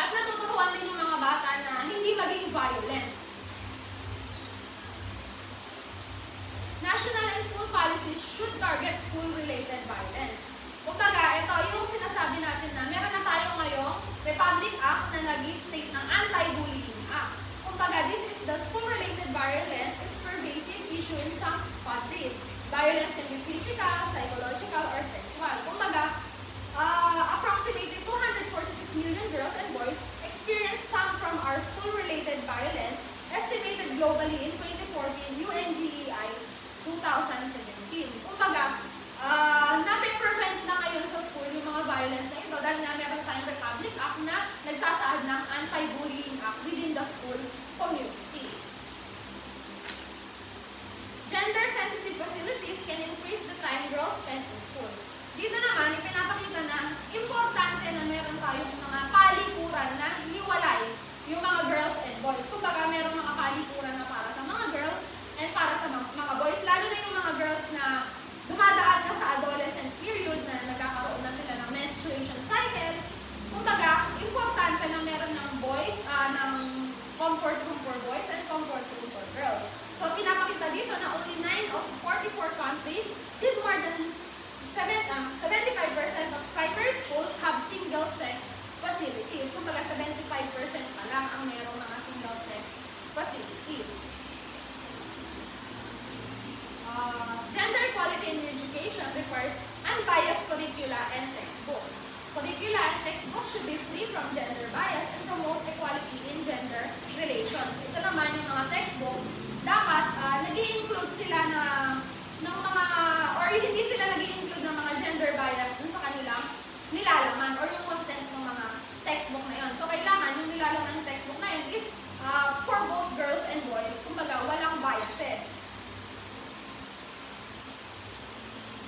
At natuturuan din yung mga bata na hindi maging violent. should target school-related violence. Kumbaga, ito yung sinasabi natin na meron na tayo ngayong Republic Act na nag-state ng Anti-Bullying Act. Kumbaga, this is the school-related violence is pervasive issue in some countries. Violence can be physical, psychological, or sexual. Kumbaga, approximately 246 million girls and boys experience some from our school-related violence, estimated globally in 2014 UNGEI 2017. Kumbaga, nape-prevent na ngayon sa school yung mga violence na ito dahil nga meron tayong Republic Act na nagsasaad ng Anti-Bullying Act within the school community. Gender-sensitive facilities can increase the time girls spend in school. Dito naman, ipinapakita na importante na meron tayong mga palikuran na hiwalay yung mga girls and boys. Kumbaga, meron mga palikuran na para sa mga girls and para sa mga boys. Lalo na yung mga girls na dumadaan na sa adolescent period na nagkakaroon na sila ng menstruation cycle. Kumbaga, importante na meron ng boys, ng comfort room for boys and comfort room for girls. So, pinapakita dito na only 9 of 44 countries did more than 75% of primary schools have single-sex facilities. Kumbaga, 75% pa lang ang merong mga single-sex facilities. Gender equality in education requires unbiased curricula and textbooks. Curricula and textbooks should be free from gender bias and promote equality in gender relations. Ito naman yung mga textbooks, dapat nag-i-include sila ng mga, or hindi sila nag-i-include ng mga gender bias dun sa kanilang nilalaman or yung content ng mga textbook na yun. So, kailangan yung nilalaman ng textbook na yun is for both girls and boys. Kumbaga, walang biases.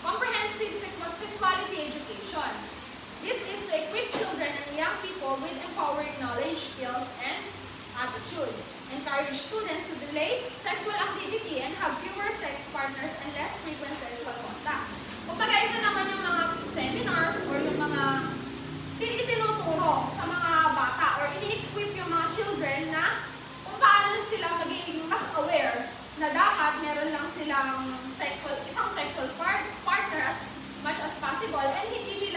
Comprehensive sexuality education. This is to equip children and young people with empowering knowledge, skills, and attitudes. Encourage students to delay sexual activity and have fewer sex partners and less frequent sexual contacts. Kumbaga, ito naman yung mga seminars or yung mga itinuturo sa mga bata or ini-equip yung mga children na kung paano sila maging mas aware na dapat meron lang silang isang sexual partner as much as possible and hindi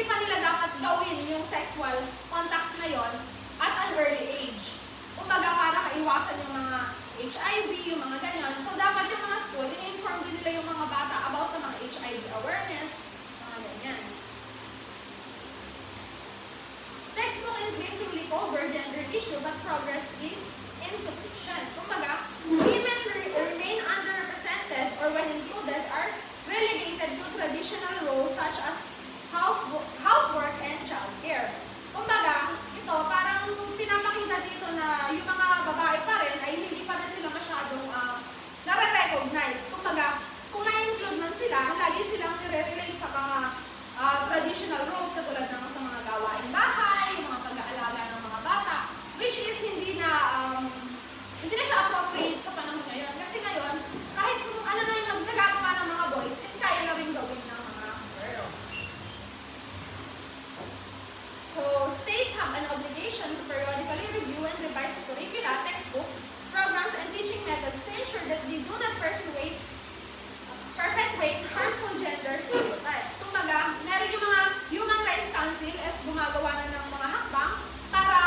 pa nila dapat gawin yung sexual contacts na yon at an early age. Kumbaga, para kaiwasan yung mga HIV, yung mga ganyan. So, dapat yung mga school, in-inform din nila yung mga bata about sa mga HIV awareness, mga ganyan. Textbook increasingly cover gender issue, but progress is insufficient. Kumbaga, women remain underrepresented or when included are relegated to traditional roles such as housework and childcare. Kumbaga, ito parang pinapakita dito na yung mga babae pa rin ay hindi pa rin sila masyadong nare-recognize. Kumbaga, kung na-include man sila, lagi silang nire-relate sa mga traditional roles katulad ng sa mga gawain bahay, yung mga pag-aalaga ng mga bata, which is hindi na siya appropriate sa panahon ngayon. Kasi ngayon, kahit kung ano na yung nagagawa ng mga boys, is kaya na rin gawin ng mga girls. So, states have an obligation to periodically review and revise curricula, textbooks, programs, and teaching methods to ensure that they do not perpetuate harmful gender stereotypes. Kumbaga, meron yung mga Human Rights Council as gumagawa na ng mga hakbang para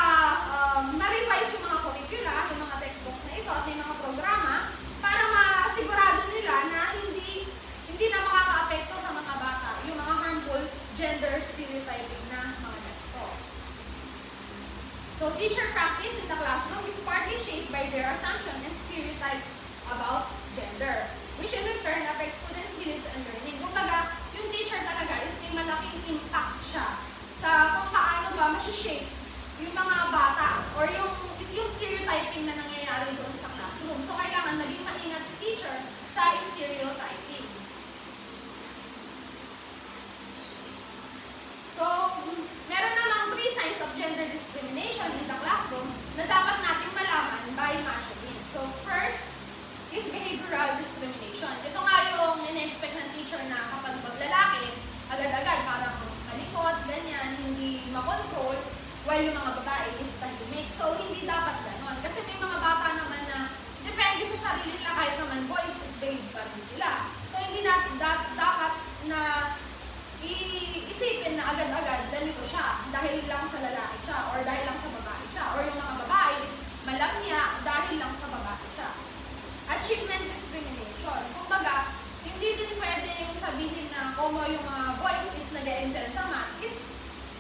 ma-revise yung mga curricula, yung mga textbooks na ito at yung mga programa para masigurado nila na hindi na makaka-apekto sa mga bata yung mga harmful gender stereotyping na mga ganito. So, teacher practice in the classroom is partly shaped by their assumption and stereotypes about gender, which in return affects students' beliefs and learning. Kumbaga, yung teacher talaga is may malaking impact siya sa kung paano ba masishape yung mga bata or yung stereotyping na nangyayari doon sa classroom. So, kailangan maging maingat si teacher sa stereotyping. So, meron namang 3 signs of gender discrimination in the classroom na dapat nating malaman by Mashalin. So, first is behavioral discrimination. Ito nga yung in-expect ng teacher na kapag maglalaki, agad-agad parang malikot, ganyan, hindi makontrol, while yung mga babae is tahimik. So, hindi dapat ganon. Kasi may mga bata naman na depende sa sarili nila kahit naman boys is babe pa rin sila. So, hindi natin achievement discrimination. Kumbaga, hindi din pwedeng sabihin na kung yung mga boys is nag-excel sa math, is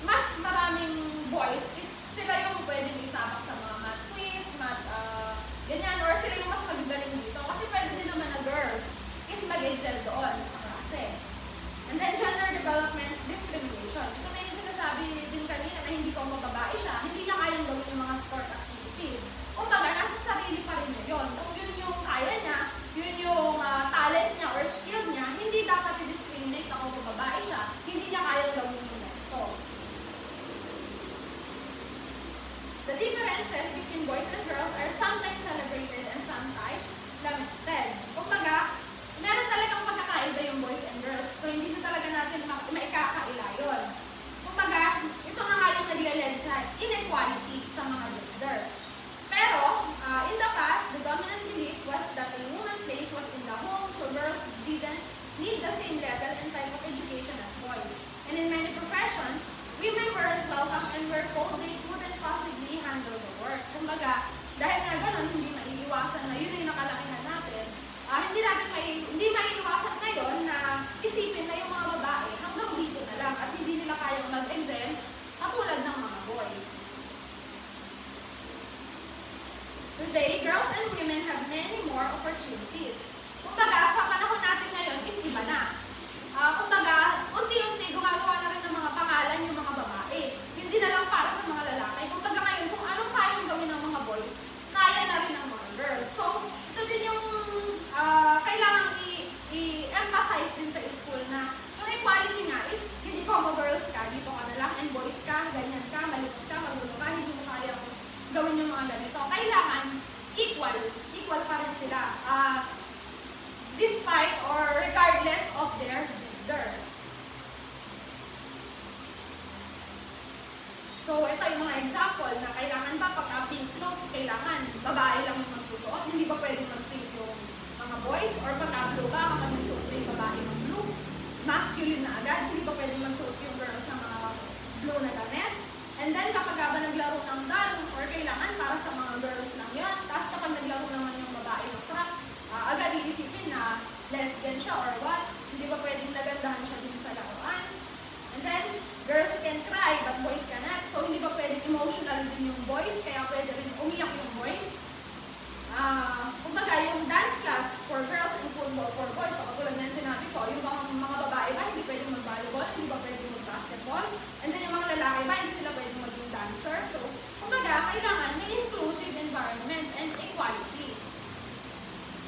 mas maraming boys is sila yung pwedeng isabak sa mga math quiz, math, ganyan, or sila yung mas magagaling dito. Kasi pwede din naman na girls is mag-excel doon sa klase. And then, gender development discrimination. Ito na yung sinasabi din kanina na hindi ko mababae siya, hindi niya kayang gawin yung mga sport activities. Kumbaga, nasa sarili pa rin niya yun. Kung yun yung kaya niya, yun yung talent niya or skill niya, hindi dapat i-discriminate na kung babae siya, hindi niya kayang gawin yung ganito. The differences between boys and girls are sometimes celebrated and sometimes lamented. Kumbaga, meron talagang pagkakaiba yung boys and girls. So, hindi na talaga natin maikakaila yun. Kumbaga, ito na nga yung nag-led sa inequality sa mga gender. Pero, in the past, the dominant belief was that a woman's place was in the home, so girls didn't need the same level and type of education as boys. And in many professions, women weren't welcome and were told they couldn't possibly handle the work. Kumbaga, dahil nga ganun, hindi maiiwasan na yun yung nakalakihan natin, hindi maiiwasan ngayon na isipin na yung mga babae hanggang dito na lang at hindi nila kayang mag-excel katulad ng mga boys. Today, girls and women have many more opportunities. Kumbaga, sa panahon natin ngayon is iba na. Kumbaga, unti-unti gumagawa na rin ng mga pangalan yung mga babae. Hindi na lang para sa mga lalaki. Kumbaga ngayon, kung anong kayang gawin ng mga boys, kaya na rin ng mga girls. So, ito din yung kailangan i-emphasize din sa school na yung equality nga is hindi ko mo girls ka, dito ka na lang, and boys ka, ganyan ka, malipot ka, magulo ka, hindi mo kaya gawin yung mga ganito. Kailangan equal pa rin sila. Despite or regardless of their gender. So, ito yung mga example na kailangan ba pagka pink clothes, kailangan babae lang yung magsusuot, hindi ba pwedeng mag-pink yung mga boys? Or pagka blue ba, kapag nagsuot yung babae ng blue, masculine na agad, hindi ba pwedeng magsuot yung girls ng mga blue na damit? And then, kapag ba naglaro ng doll, or kailangan para sa mga girls lang yun, tapos kapag naglaro naman yung babae ng track, agad iisipin na lesbian siya or what, hindi ba pwedeng lagandahan siya din sa laruan? And then, girls can cry, but boys cannot. So, hindi ba pwedeng emotional din yung boys, kaya pwede rin umiyak yung boys? Kumbaga, yung dance class for girls and football for boys, so katulad na yung sinabi ko, yung mga babae ba, hindi pwedeng mag-volleyball, hindi ba pwedeng mag-basketball? And then, yung mga lalaki ba, hindi sila pwedeng maging dancer? So, kumbaga, kailangan may inclusive environment and equality.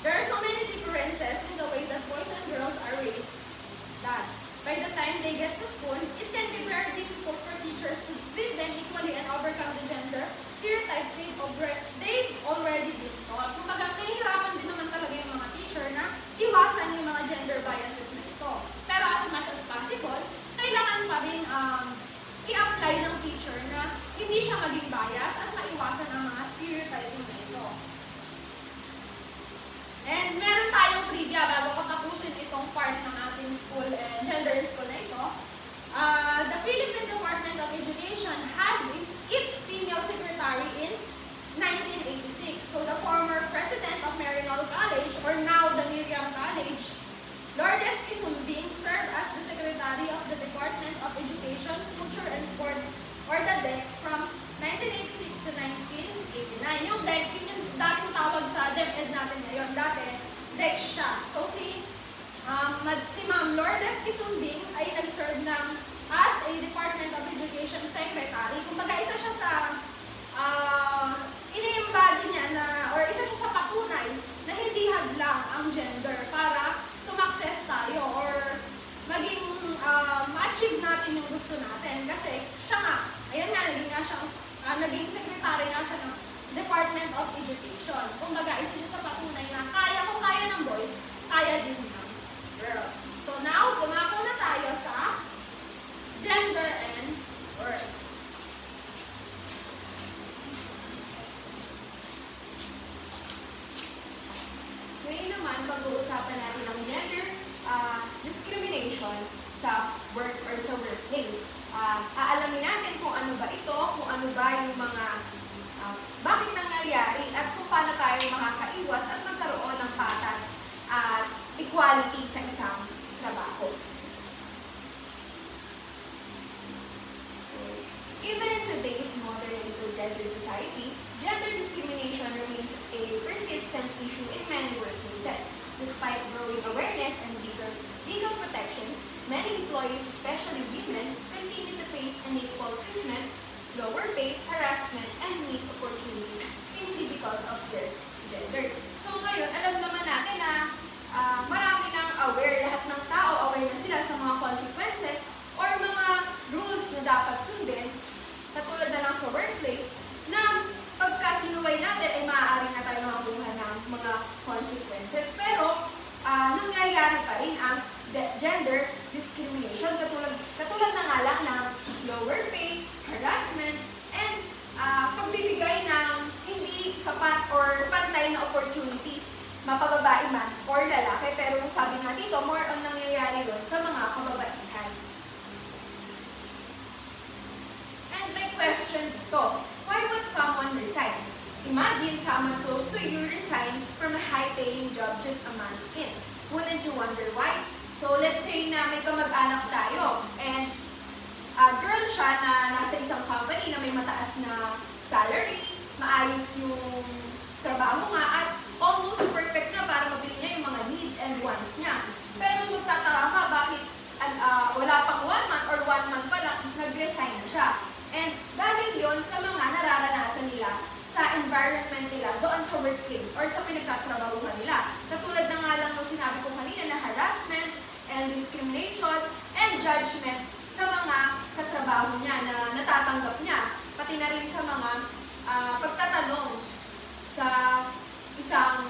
There are so many differences in the way that boys and girls are raised that by the time they get to school, it can be very difficult for teachers to treat them equally and overcome the gender stereotypes they've already been taught. Kumbaga, nahihirapan din naman talaga yung mga teacher na iwasan yung mga gender biases na ito. Pero as much as possible, kailangan pa rin i-apply ng teacher na hindi siya maging bias at maiwasan ang mga stereotyping na ito. And meron tayong trivia bago ko tapusin itong part ng ating school and gender school na ito. The Philippine Department of Education had its female secretary in 1986. So the former president of Marinol College, or now the Miriam College, Lourdes Quisumbing, served as the secretary of the Department of Education, Culture and Sports, or the DEX, from 1986 to 1989. Yung DEX, yun yung dating tawag sa DepEd natin ngayon. Dati, DEX siya. So si Ma'am Lourdes Quisumbing ay nag-serve as a Department of Education Secretary. Kumbaga, isa siya sa ini-embody niya na, or isa siya sa patunay na hindi hadlang ang gender para sumakses tayo or maging ma-achieve natin yung gusto natin. Kasi siya nga, ayan nga, naging secretary nga siya ng Department of Education. Kumbaga, isa siya sa patunay na kung kaya ng boys, kaya din ng girls. So now, dumako na tayo sa gender and work. Ngayon naman, pag-uusapan natin ang gender discrimination sa work or sa workplace. Aalamin natin kung ano ba ito, kung ano ba yung mga bakit nangyayari at kung paano tayo makakaiwas at magkaroon ng para nangyayari pa rin ang gender discrimination. Katulad na nga lang ng lower pay, harassment, and pagbibigay ng hindi sapat or pantay na opportunities, mapababae man or lalaki. Pero sabi nga dito, more on nangyayari doon sa mga kababaihan. And my question dito, why would someone resign? Imagine someone close to you resigns from a high-paying job just a month in. Wouldn't you wonder why? So let's say na may kamag-anak tayo and girl siya na nasa isang company na may mataas na salary, maayos yung trabaho nga at almost perfect na para mabili niya yung mga needs and wants niya. Pero magtataka ka bakit wala pang 1 month or 1 month pa lang, nag-resign na siya. And dahil yon sa mga nararanasan nila sa environment nila doon sa workplace or sa pinagtatrabahuhan nila. Katulad na nga lang no sinabi ko kanina na harassment and discrimination and judgment sa mga katrabaho niya na natatanggap niya. Pati na rin sa mga pagtatanong sa isang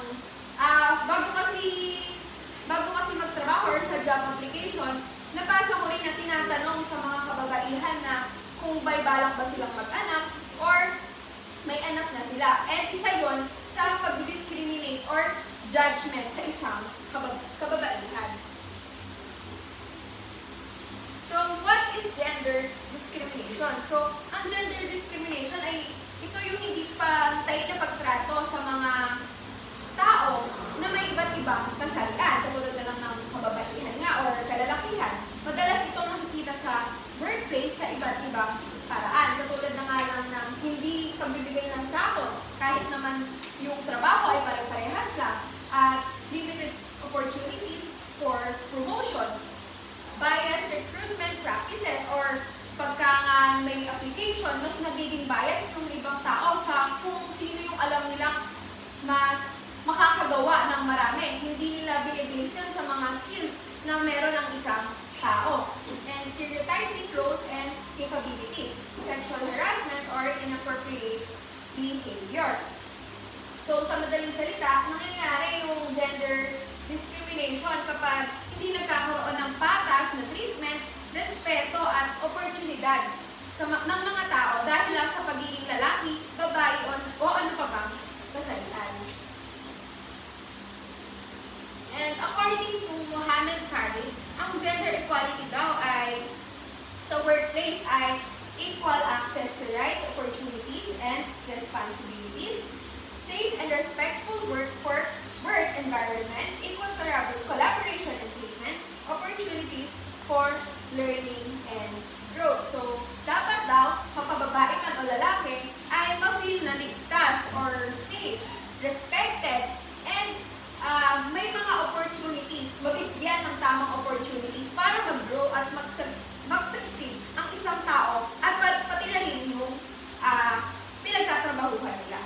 bago kasi magtrabaho or sa job application, nabasa ko rin na tinatanong sa mga kababaihan na kung may balak ba silang mag-anak or may anak na sila. And isa yon sa pag-discriminate or judgment sa isang kababaihan. So, what is gender discrimination? So, ang gender discrimination ay ito yung hindi pantay na pagtrato sa mga tao na may iba't ibang kasarian, katulad na lang ng kababaihan nga or kalalakihan. Madalas itong nakikita sa workplace sa iba't ibang paraan. Katulad na nga lang ng hindi pagbibigay ng sahod, kahit naman yung trabaho ay pare-parehas lang, at limited opportunities for promotions, bias recruitment practices, or pagka nga may application, mas nagiging bias yung ibang tao sa kung sino yung alam nilang mas makakagawa ng marami. Hindi nila binibase yun sa mga skills na meron ng isang tao. And stereotyping roles and capabilities, sexual harassment, or inappropriate behavior. So, sa madaling salita, nangyayari yung gender discrimination kapag hindi nagkakaroon ng patas na treatment, respeto at oportunidad ng mga tao dahil lang sa pagiging lalaki, babae o ano pa bang kasalian. And according to Muhammad Kari, ang gender equality daw ay sa workplace ay equal access to rights, opportunities, and responsibilities, safe and respectful work environment, equal collaboration and engagement, opportunities for learning and growth. So, dapat daw, kapababae man o lalaki, ay ma-feel na ligtas or safe, respected, and may mga opportunities, mabigyan ng tamang opportunities para mag-grow at mag-succeed ang isang tao at pati na rin yung pinagtatrabahuhan nila.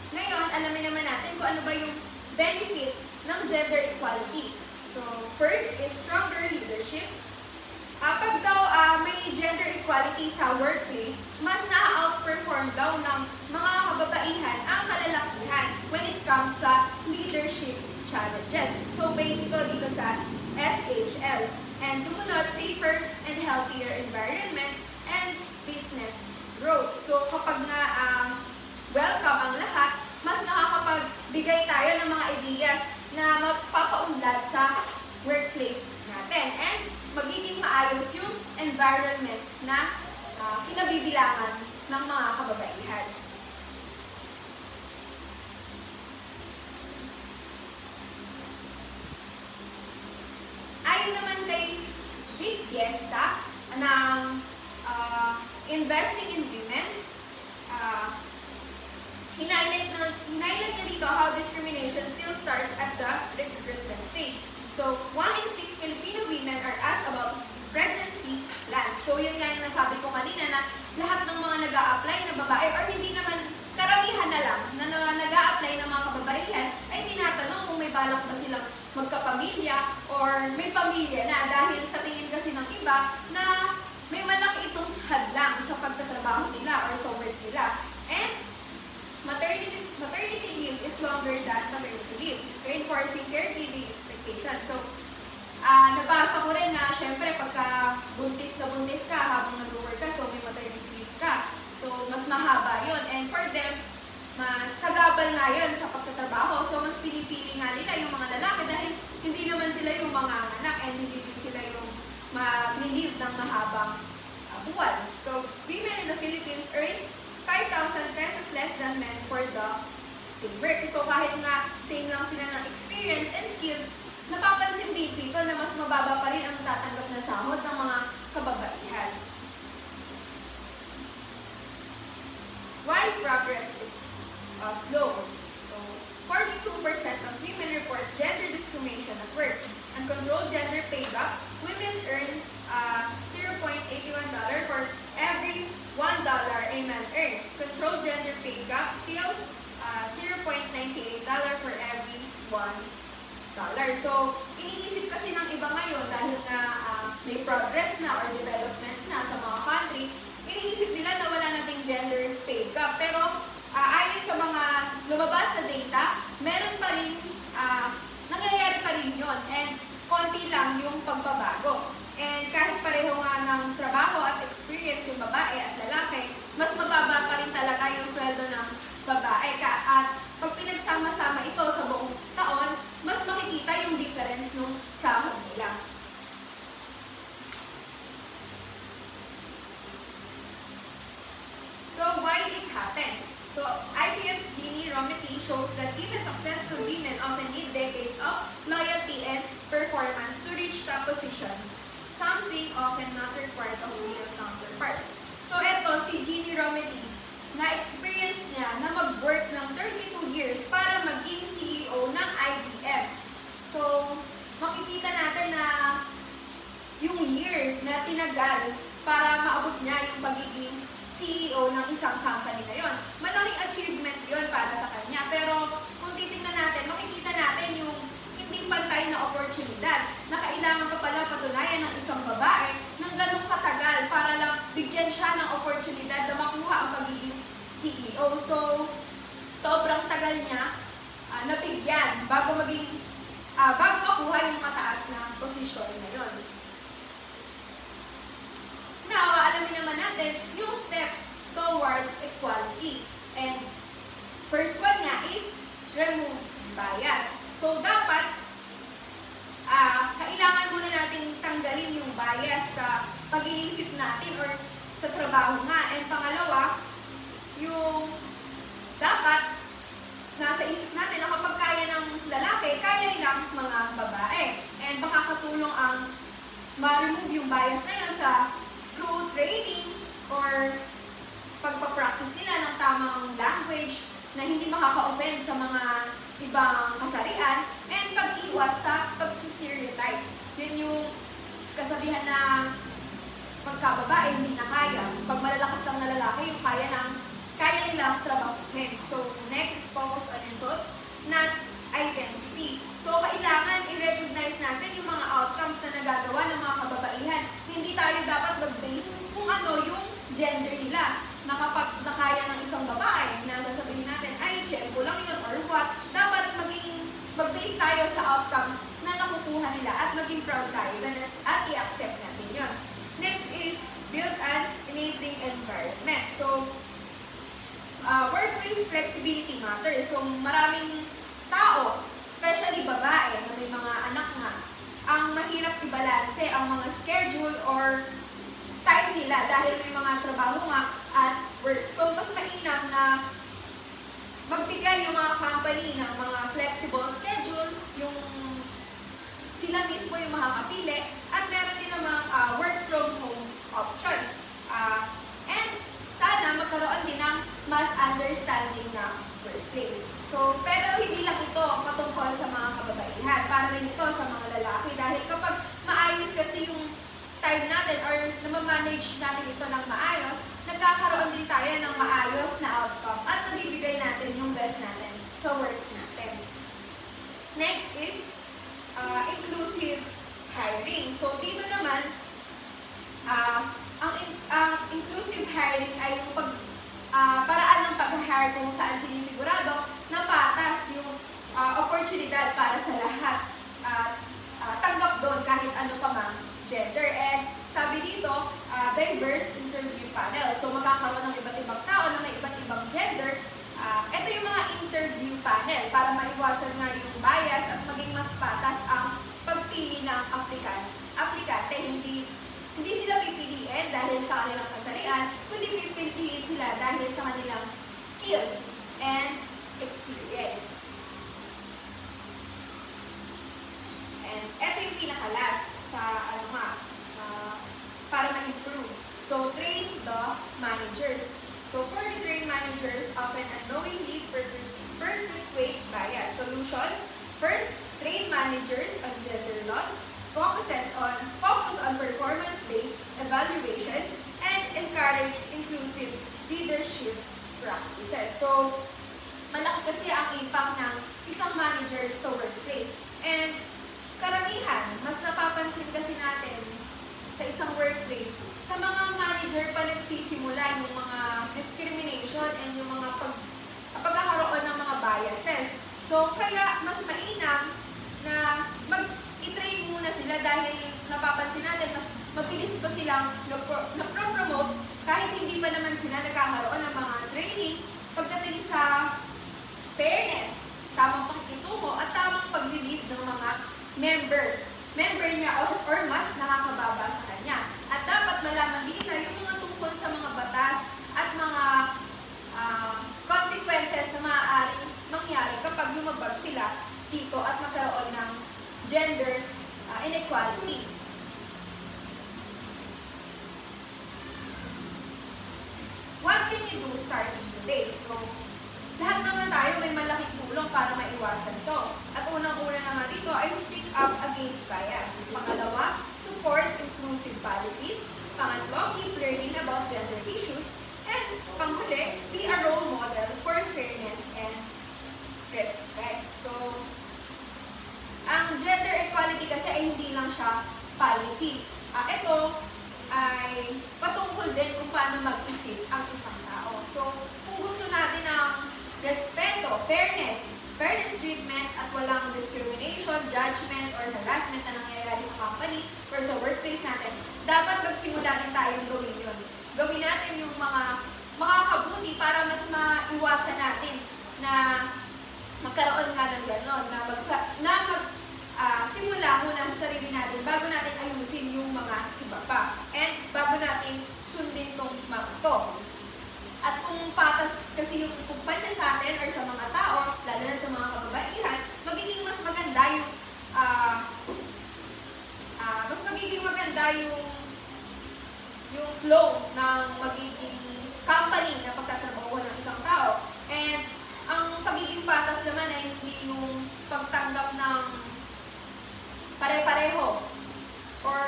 Ngayon, alamin naman natin kung ano ba yung benefits ng gender equality. So, first is stronger leadership. Pag daw may gender equality sa workplace, mas na-outperform daw ng mga kababaihan ang kalalakihan when it comes sa leadership challenges. So, based to dito sa SHL. And sumunod, safer and healthier environment and business growth. So, kapag nga welcome ang lahat, mas nakakapagbigay tayo ng mga ideas na magpapaunlad sa workplace natin. And magiging maayos yung environment na kinabibilangan ng mga kababaihan. Ayon naman kay Vic Fiesta ng Investing in Women, Hinighlight niya dito how discrimination still starts at the recruitment stage. So, 1 in 6 Filipino women are asked about pregnancy plans. So, yun nga yung nasabi ko kanina na lahat ng mga nag-a-apply na babae or hindi naman karamihan na lang na nag-a-apply ng mga kababaihan ay tinatanong kung may balak ba silang magkapamilya or may pamilya na dahil sa tingin kasi ng iba na may malaki itong hadlang sa pagtatrabaho nila or sa work nila. And maternity leave is longer than maternity leave, reinforcing caregiving expectations. So, nabasa ko rin na syempre pagka buntis na buntis ka habang nag-work ka, so may maternity leave ka. So, mas mahaba yun. And for them, mas sagabal nga yun sa pagtatrabaho. So, mas pinipili nga nila yung mga lalaki dahil hindi naman sila yung mga anak and hindi din sila yung mag-leave ng mahabang buwan. So, women in the Philippines earn 5,000 pesos less than men for the same work. So, kahit nga same lang sila ng experience and skills, napapansin dito na mas mababa pa rin ang tatanggap na sahod ng mga kababaihan. Why progress is slow? So, 42% of women report gender discrimination at work. Uncontrolled gender pay gap, women earn $0.81 for every $1 a man earns. Controlled gender pay gap still $0.98 for every $1. So, iniisip kasi ng iba ngayon dahil na may progress na or development na sa mga country, iniisip nila na wala nating gender pay gap. Pero ayon sa mga lumabas sa data, meron pa rin, nangyayari pa rin yun. And konti lang yung pagbabago. And kahit pareho nga ng trabaho at experience yung babae at lalaki, mas mababa pa rin talaga yung sweldo ng babae. At pag pinagsama-sama ito sa buong taon, mas makikita yung difference nung sahod nila. So, why it happens? So, IPF's Jeannie Rometty shows that even successful women often need decades of loyalty and performance to reach top positions, something often not required of male counterparts. So, eto, si Jeannie Rometty, na-experience niya na mag-work ng 32 years para maging CEO ng IBM. So, makikita natin na yung year na tinagal para maabot niya yung pagiging CEO ng isang company na yon. Malaking achievement yon para sa kanya. Pero kung titingnan natin, makikita natin yung hindi pantay na oportunidad na kailangan pa pala patunayan ng isang babae ng ganong katagal para lang bigyan siya ng oportunidad na makuha ang pagiging CEO. So, sobrang tagal niya nabigyan bago makuha yung mataas na posisyon na yon. Now, alamin naman natin yung steps toward equality. And first one nga is remove bias. So, dapat kailangan muna natin tanggalin yung bias sa pag-iisip natin or sa trabaho nga. And pangalawa, yung dapat nasa isip natin na kapag kaya ng lalaki, kaya rin ng mga babae. And makakatulong ang ma-remove yung bias na yun sa through training or pagpapractice nila ng tamang language na hindi makaka-offend sa mga ibang kasarian and pag-iwas sa pag-stereotypes. Yun yung kasabihan na pagkababae hindi na kaya. Pag malalakas lang na lalaki, yung kaya nilang trabahuhin. So, next is focus on results, not identity. So, kailangan i-recognize natin yung mga outcomes na nagagawa ng mga kababaihan. Hindi tayo dapat mag-base kung ano yung gender nila. Na kapag nakaya ng isang babae, na sasabihin natin, ay, check ko lang yun or what. Dapat mag-base tayo sa outcomes na nakukuha nila at maging proud tayo at i-accept natin yun. Next is build an enabling environment. So, workplace flexibility matters. So, maraming tao, especially babae na may mga anak nga, ang mahirap i-balanse ang mga schedule or time nila dahil may mga trabaho nga at work. So, mas mainam na magbigay yung mga company ng mga flexible schedule, yung sila mismo yung makakapili, at meron din namang work from home options. And sana magkaroon din ng mas understanding na workplace. So, pero hindi lang ito patungkol sa mga kababaihan, para rin ito sa mga lalaki dahil kapag maayos kasi yung time natin or namamanage natin ito ng maayos, nagkakaroon din tayo ng maayos na outcome at nabibigay natin yung best natin sa work natin. Next is inclusive hiring. So, dito naman, ang inclusive hiring ay yung paraan ng pag-hire kung saan sinisigurado na patas oportunidad para sa lahat at tanggap doon kahit ano pa mang gender. And sabi dito, diverse interview panel. So magkakaroon ng iba't ibang tao na may iba't ibang gender. Ito yung mga interview panel para maiwasan nga yung bias at maging mas patas ang pagpili ng aplikante. Hindi sila pipiliin dahil sa kanilang kasarian, kundi pipiliin sila dahil sa kanilang skills and experience. And ito yung pinakalas sa para ma-improve. So, train the managers. So, for the train managers, often unknowingly perpetuates bias. Solutions: first, train managers on gender loss, focus on performance-based evaluations, and encourage inclusive leadership practices. So, malaki kasi ang impact ng isang manager sa workplace. And karamihan, mas napapansin kasi natin sa isang workplace, sa mga manager pa nagsisimula yung mga discrimination and yung mga pagkakaroon ng mga biases. So, kaya mas mainam na mag-i-train muna sila dahil napapansin natin, mas mabilis pa silang na-promote kahit hindi pa naman sila nagkakaroon ng mga training pagdating sa fairness, tamang pakikitungo at tamang pag-lead ng mga member niya or mas nakakababa sa kanya. At dapat malaman din na yung mga tungkol sa mga batas at mga consequences na maaaring mangyari kapag lumabag sila dito at magkaroon ng gender inequality. What can you do starting today? So, lahat naman tayo may malaking tulong para maiwasan to. At unang-una naman dito ay speak up against bias. Pangalawa, support inclusive policies. Pangatlo, keep learning about gender issues. And panghuli, be a role model for fairness and respect. So, ang gender equality kasi ay hindi lang siya policy. Ito ay patungkol din kung paano mag-isip ang isang tao. So, kung gusto natin ng respeto, fairness treatment at walang discrimination, judgment, or harassment na nangyayari sa company or sa workplace natin, dapat magsimula din tayong gawin yun. Gawin natin yung mga makakabuti para mas maiwasan natin na magkaroon nga ng gano'n, simula muna sa sarili natin bago natin ayusin yung mga iba pa. And bago natin sundin tong mga to. At kung patas kasi yung kumpanya sa atin or sa mga tao, lalo na sa mga kababaihan, magiging mas maganda yung flow ng magiging company na pagtatrabaho ng isang tao. And ang pagiging patas naman ay hindi yung pagtanggap ng pare-pareho or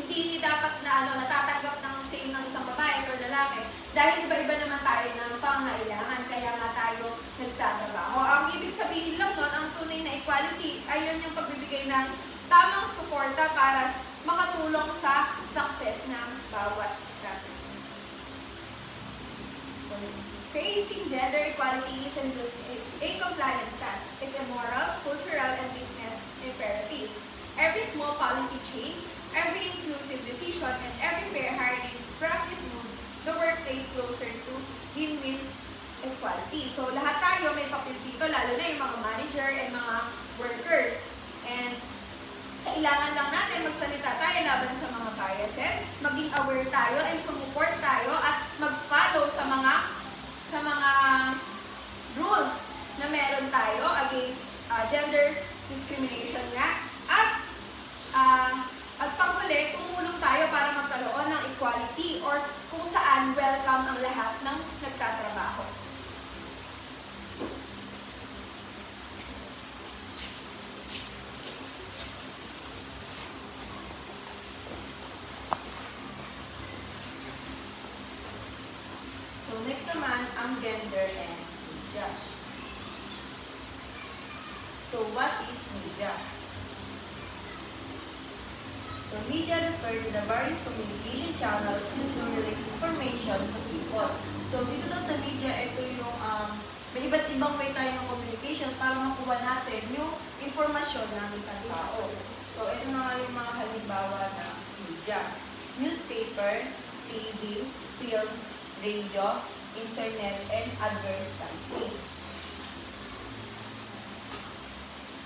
hindi dapat na natatanggap ng same ng isang babae o lalaki dahil iba-iba naman tayo ng pangailangan kaya nga tayo nagtatrabaho. Ang ibig sabihin lang nun, ang tunay na equality ay yun yung pagbibigay ng tamang suporta para makatulong sa success ng bawat isa. So, creating gender equality isn't just a compliance task. It's a moral, cultural, and business imperative. Every small policy change, every inclusive decision, and every fair hiring practice moves the workplace closer to win-win equality. So, lahat tayo may papel dito, lalo na yung mga manager and mga workers. And kailangan lang natin magsalita tayo laban sa mga biases, maging aware tayo and sumuport tayo at mag-follow sa mga rules na meron tayo against gender discrimination nga. At panghuli, tumulong tayo para magkaroon ng equality or kung saan welcome ang lahat ng nagtatrabaho. So next naman, ang gender and media. So what is media? So media refer to the various communication channels used to relate information to people. So dito daw sa media, ito yung may iba't ibang way tayo ng communication para makuha natin yung impormasyon ng isang tao. So, ito na nga yung mga halimbawa na media. Newspaper, TV, films, radio, internet, and advertising.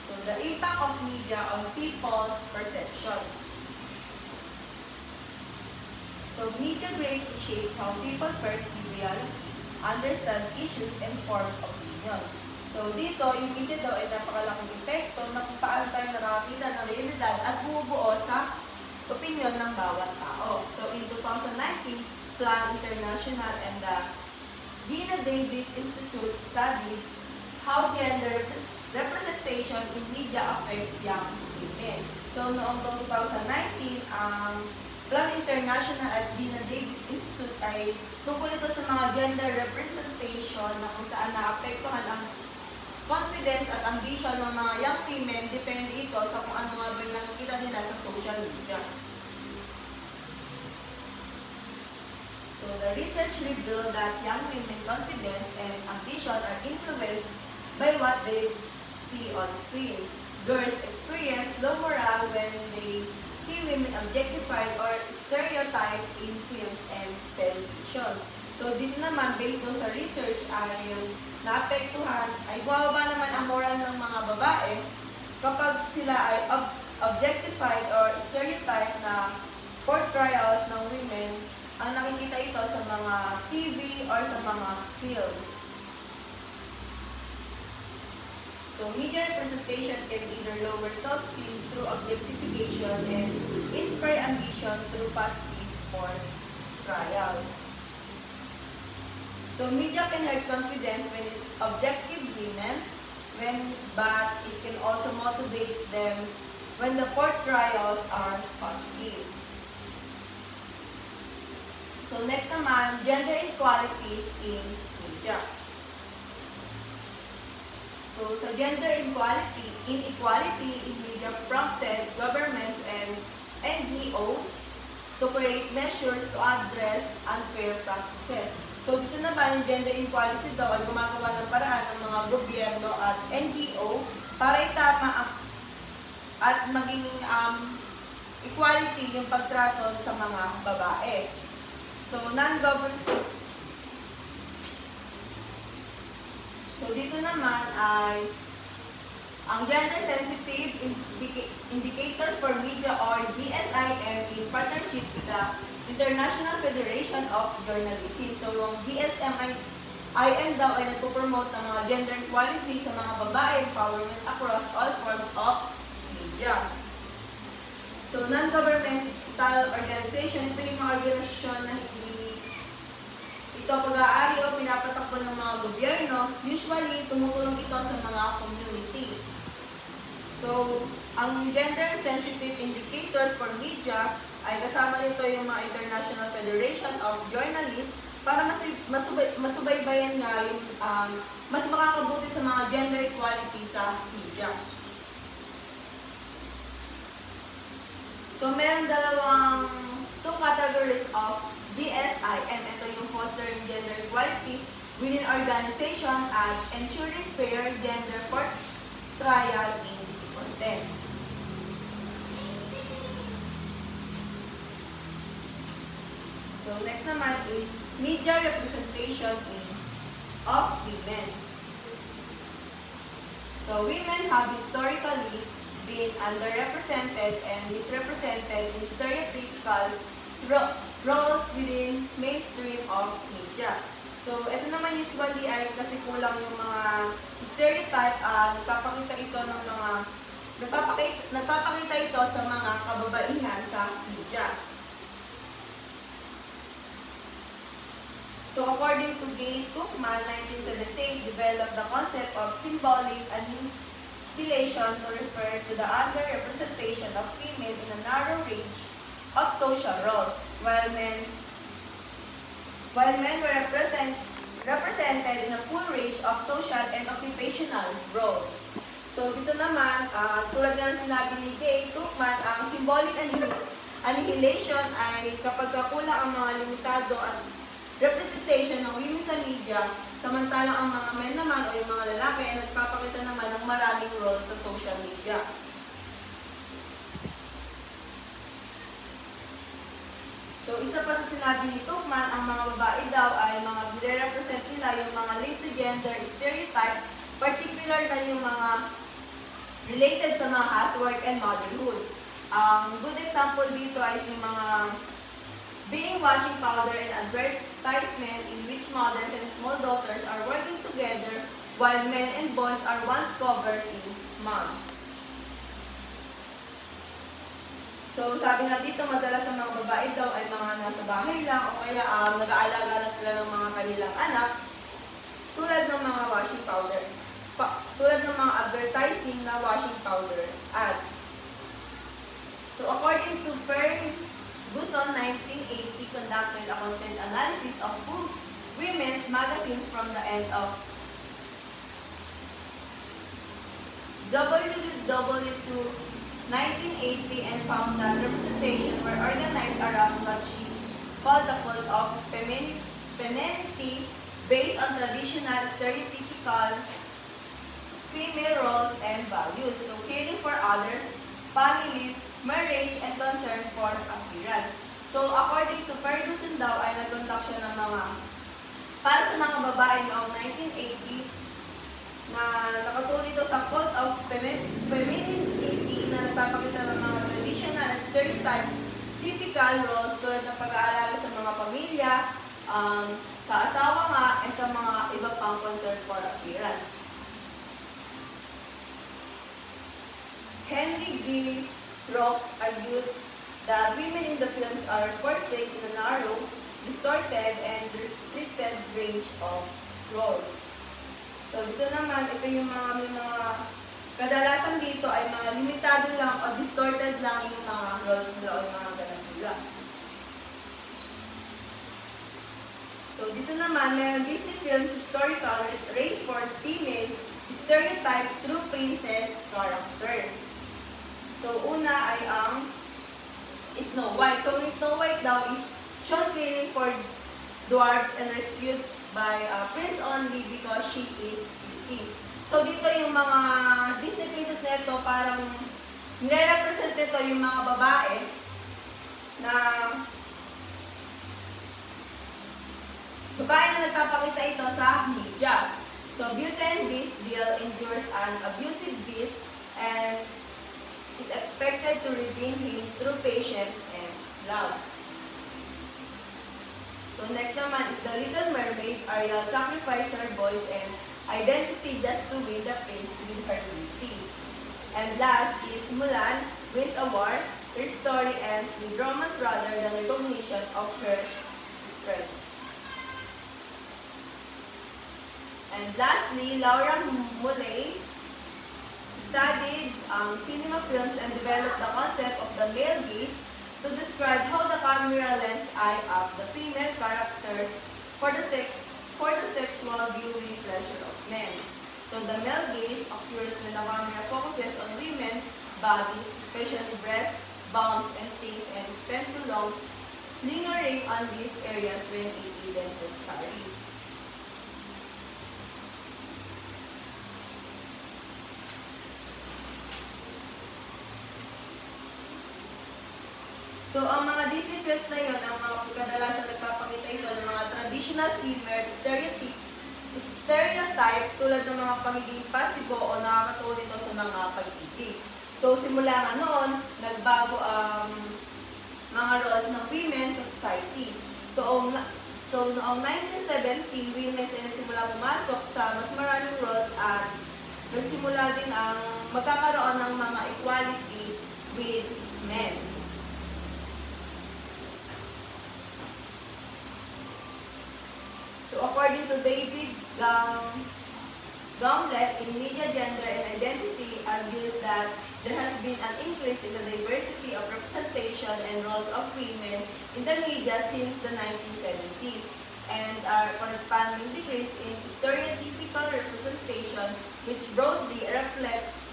So, the impact of media on people's perception. So, media greatly shapes how people perceive real, understand issues, and form opinions. So, dito, yung media daw ay napakalaking epekto na kung paano tayo nakakita ng realidad at bumubuo sa opinion ng bawat tao. So, in 2019, Plan International and the Gina Davis Institute studied how gender representation in media affects young women. So, noong 2019, Plan International at Gina Davis Institute ay tungkol ito sa mga gender representation na kung saan naapektuhan ang confidence at ambition ng mga young women, depende ito sa kung ano nga ba yung nakikita nila sa social media. So, the research revealed that young women confidence and ambition are influenced by what they see on screen. Girls experience low morale when they see women objectified or stereotyped in films and television. So, dito naman, based on sa research, ay naapektuhan, ay bumaba naman ang moral ng mga babae kapag sila ay objectified or stereotyped na portrayals ng women, ang nakikita ito sa mga TV or sa mga films. So, media representation can either lower self-esteem through objectification and inspire ambition through positive portrayals. So, media can hurt confidence when it objective women, but it can also motivate them when the portrayals are positive. So, next naman, gender inequalities in media. So, sa gender inequality in media prompted governments and NGOs to create measures to address unfair practices. So, dito naman, yung gender inequality daw ay gumagawa ng paraan ng mga gobyerno at NGO para itama at maging equality yung pagtrato sa mga babae. So, So, dito naman ay ang gender-sensitive indicators for media or DSIM in partnership with the International Federation of Journalism. So, yung DSIM daw ay nagpo-promote ng mga gender equality sa mga babae empowerment across all forms of media. So, non-governmental organization, ito yung mga organisasyon na hindi ito pag-aari o pinapatakbo ng mga gobyerno, usually tumutulong ito sa mga community. So, ang gender-sensitive indicators for media ay kasama nito yung mga International Federation of Journalists para masubaybayan nga yung mas makakabuti sa mga gender equality sa media. So, meron two categories of DSIM. Ito yung fostering gender equality within organization at ensuring fair gender portrayal in content. So, next naman is media representation of women. So, women have historically been underrepresented and misrepresented in stereotypical roles within mainstream of media. So, ito naman usually ay kasi kulang yung mga stereotype, nagpapakita ito sa mga kababaihan sa media. So, according to Gay Tuchman, 1978, developed the concept of symbolic annihilation to refer to the underrepresentation of women in a narrow range of social roles, while men were represented in a full range of social and occupational roles. So, dito naman, tulad ng sinabi ni Gay Tuchman, ang symbolic annihilation ay kapag kulang ang mga limitado at representation ng women sa media, samantalang ang mga men naman o yung mga lalaki ay nagpapakita naman ng maraming role sa social media. So, isa pa sa sinabi ni Tuckman, ang mga babae daw ay mga nire-represent nila yung mga linked to gender stereotypes, particular na yung mga related sa mga housework and motherhood. Ang good example dito ay yung mga being washing powder and advertisement in which mothers and small daughters are working together while men and boys are once covered in mud. So, sabi nga dito, madalas ang mga babae daw ay mga nasa bahay lang o kaya nag-aalaga lang sila ng mga kanilang anak tulad ng mga washing powder. Tulad ng mga advertising na washing powder ads. So, according to Ferguson 1980 conducted a content analysis of women's magazines from the end of WW2 1980 and found that representation were organized around what she called the cult of femininity based on traditional stereotypical female roles and values. So, caring for others, families, marriage, and concern for appearance. So, according to Ferguson daw ay nag-conduct siya ng mga para sa mga babae noong 1980 na nakatuloy ito sa cult of femininity na nagpapakita ng mga traditional at stereotype typical roles tulad ng pag-aalaga sa mga pamilya, sa asawa nga, at sa mga iba pang concern for appearance. Henry G. Rocks argued that women in the films are portrayed in a narrow, distorted, and restricted range of roles. So, dito naman, ito yung may mga kadalasan dito ay mga limitado lang o distorted lang yung mga roles nila o yung mga ganap nila. So, dito naman, mayroong Disney films historical reinforce female stereotypes through princess characters. So, una ay ang Snow White. So, yung Snow White daw is shown cleaning for dwarfs and rescued by Prince only because she is beauty. So, dito yung mga Disney princess nito, parang nire-represent nito yung mga babae na nagpapakita ito sa media. So, Beauty and Beast Bill endures an abusive beast and is expected to redeem him through patience and love. So next naman is The Little Mermaid. Ariel sacrificed her voice and identity just to win the prince with her beauty. And last is Mulan wins a war. Her story ends with romance rather than recognition of her strength. And lastly, Laura Muley studied cinema films and developed the concept of the male gaze to describe how the camera lens eye up the female characters for the sexual viewing pleasure of men. So the male gaze occurs when the camera focuses on women's bodies, especially breasts, bums, and things, and spend too long lingering on these areas when it isn't necessary. So, ang mga Disney films na yun, ang mga kadalasan nagpapakita ito ng mga traditional female stereotypes tulad ng mga pagiging pasibo o nakakatuon ito sa mga pag-ibig. So, simula nga noon, nagbago ang mga roles ng women sa society. So, noong 1970, women ay nagsimula pumasok sa mas maraming roles at nagsimula din ang magkakaroon ng mga equality with men. So, according to David Gauntlet in Media, Gender, and Identity, argues that there has been an increase in the diversity of representation and roles of women in the media since the 1970s, and are corresponding decrease in stereotypical representation, which broadly reflects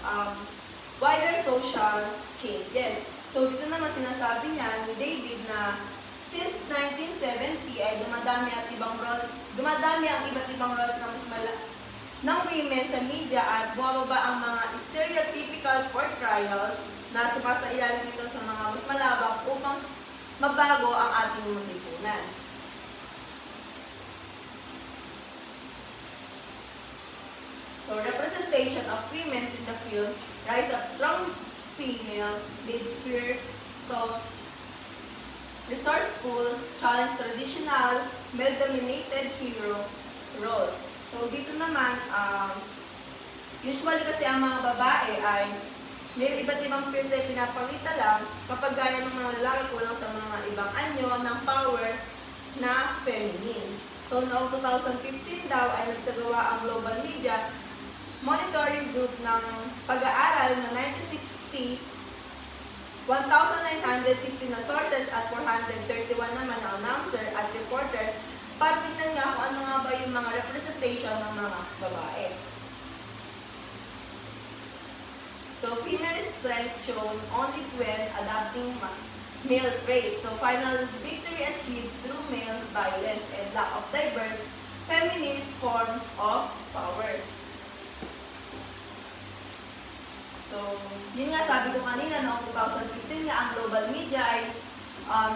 wider social changes. So, dito naman sinasabi niya ni David na Since 1970 ay dumadami ang iba't ibang roles ng women sa media at bumababa ang mga stereotypical portrayals na sumasailalim nito sa mga mas malawak upang mabago ang ating lipunan. So, representation of women in the film, rise of strong female leads fierce, tough, resourceful, challenge traditional, male-dominated hero roles. So, dito naman, usually kasi ang mga babae ay may iba't ibang piece ay pinapakita lang kapag gaya ng mga lalaki kulang sa mga ibang anyo ng power na feminine. So, noong 2015 daw ay nagsagawa ang Global Media Monitoring Group ng pag-aaral na 1,960 na sources at 431 naman na announcer at reporters para tingnan nga kung ano nga ba yung mga representation ng mga babae. So, female strength shown only when adopting male traits. So, final victory achieved through male violence and lack of diverse feminine forms of power. So, yun nga sabi ko kanina, noong 2015 nga ang global media ay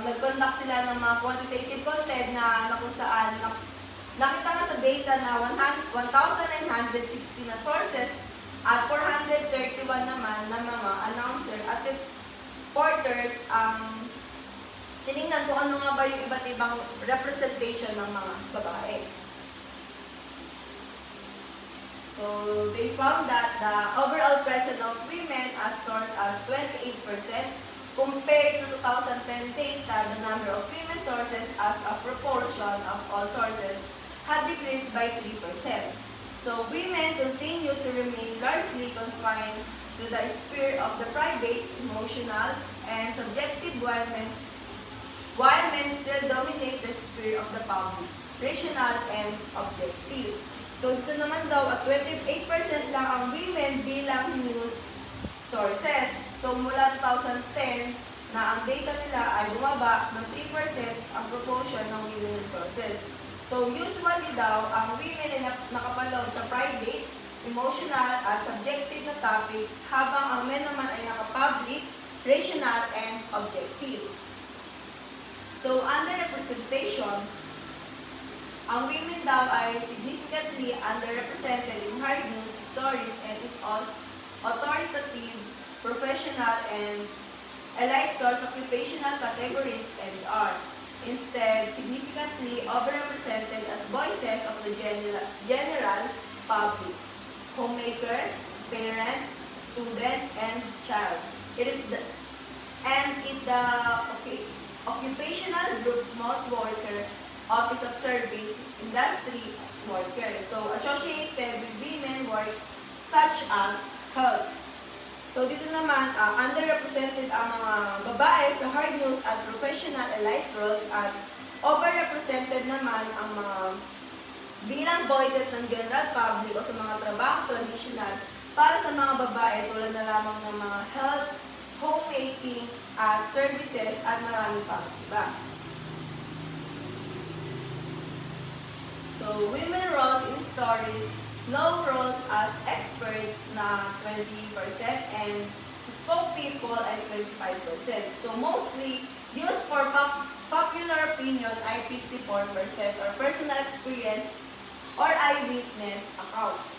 nag-conduct sila ng mga quantitative content na kung saan nakita nga sa data na 1,960 na sources at 431 naman na mga announcer at reporters ang tinignan kung ano nga ba yung iba't ibang representation ng mga babae. So, they found that the overall presence of women as source as 28% compared to 2010 data, the number of female sources as a proportion of all sources had decreased by 3%. So, women continue to remain largely confined to the sphere of the private, emotional, and subjective while men still dominate the sphere of the public, rational, and objective. So, dito naman daw, at 28% lang ang women bilang news sources. So, mula 2010 na ang data nila ay bumaba ng 3% ang proportion ng women sources. So, usually daw, ang women ay nakapaloob sa private, emotional, at subjective na topics, habang ang men naman ay nakapublic, rational, and objective. So, under representation, ang women daw ay significantly underrepresented in hard news, stories, and in all authoritative, professional, and elite source occupational categories and art. Instead, significantly overrepresented as voices of the general public, homemaker, parent, student, and child. The occupational groups most worker, office of service, industry worker. So, associated with women works such as health. So, dito naman, underrepresented ang mga babae sa hard news at professional elite roles at overrepresented naman ang mga bilang voices ng general public o sa mga trabaho traditional para sa mga babae tulad na lamang ng mga health, homemaking, at services at marami pang iba. So, women roles in stories, no roles as expert na 20% and spoke people ay 25%. So, mostly, views for popular opinion ay 54% or personal experience or eyewitness accounts.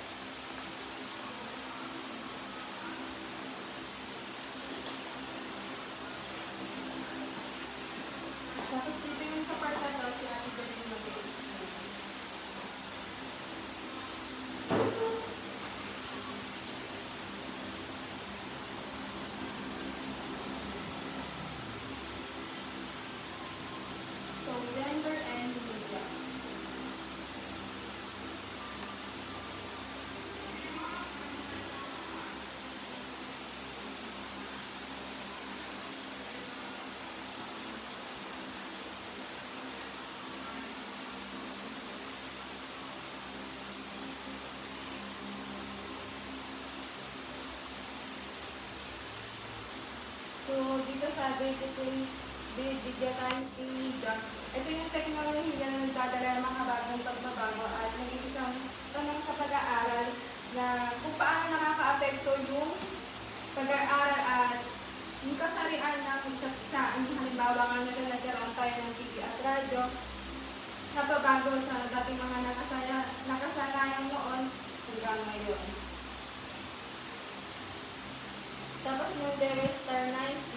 Tapos dito yung sa part na daw si Ate Berlin mag-explain. So, gender and media. So, dito sabi, it is digitizing media. Ito yung teknolohiya na nagdadala ng mga bagong pagbabago at naging isang tanong sa pag-aaral na kung paano nakakaapekto yung pag-aaral at yung kasarian ng isa't isa. Halimbawa nga nagkaroon tayo ng TV at radyo, napabago sa dating mga nakasanayan noon hanggang ngayon. Tapos yung Star 9C,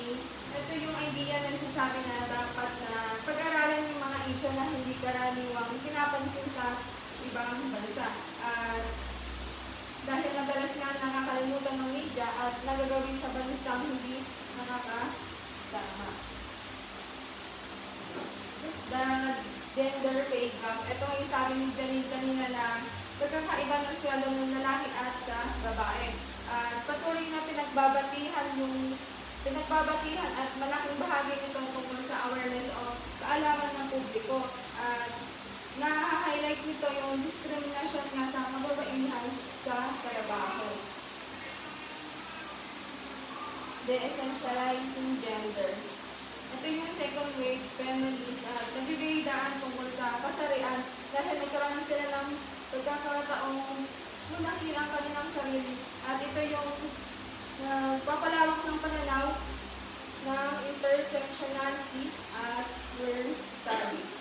ito yung idea na nagsasabi na dapat na pag-aralan yung mga issue na hindi karaniwang pinapansin sa ibang bansa. At dahil madalas nga nakakalimutan ng media at nagagawin sa bansang hindi nakakasama. The gender pay gap. Ito ang sabi ni Janine kanina na pagkakaiba ng sweldo ng lalaki at sa babae. Patuloy na pinagbabatihan at malaking bahagi nito tungkol sa awareness o kaalaman ng publiko. Na-highlight nito yung discrimination nga sa mababaihan sa trabaho. De-essentializing gender. Ito yung second wave feminist at nagbibigay daan tungkol sa kasarian dahil nagkaroon sila ng pagkakataong lunahin ang kanilang sarili at ito yung papalawak ng pananaw ng intersectionality at queer studies.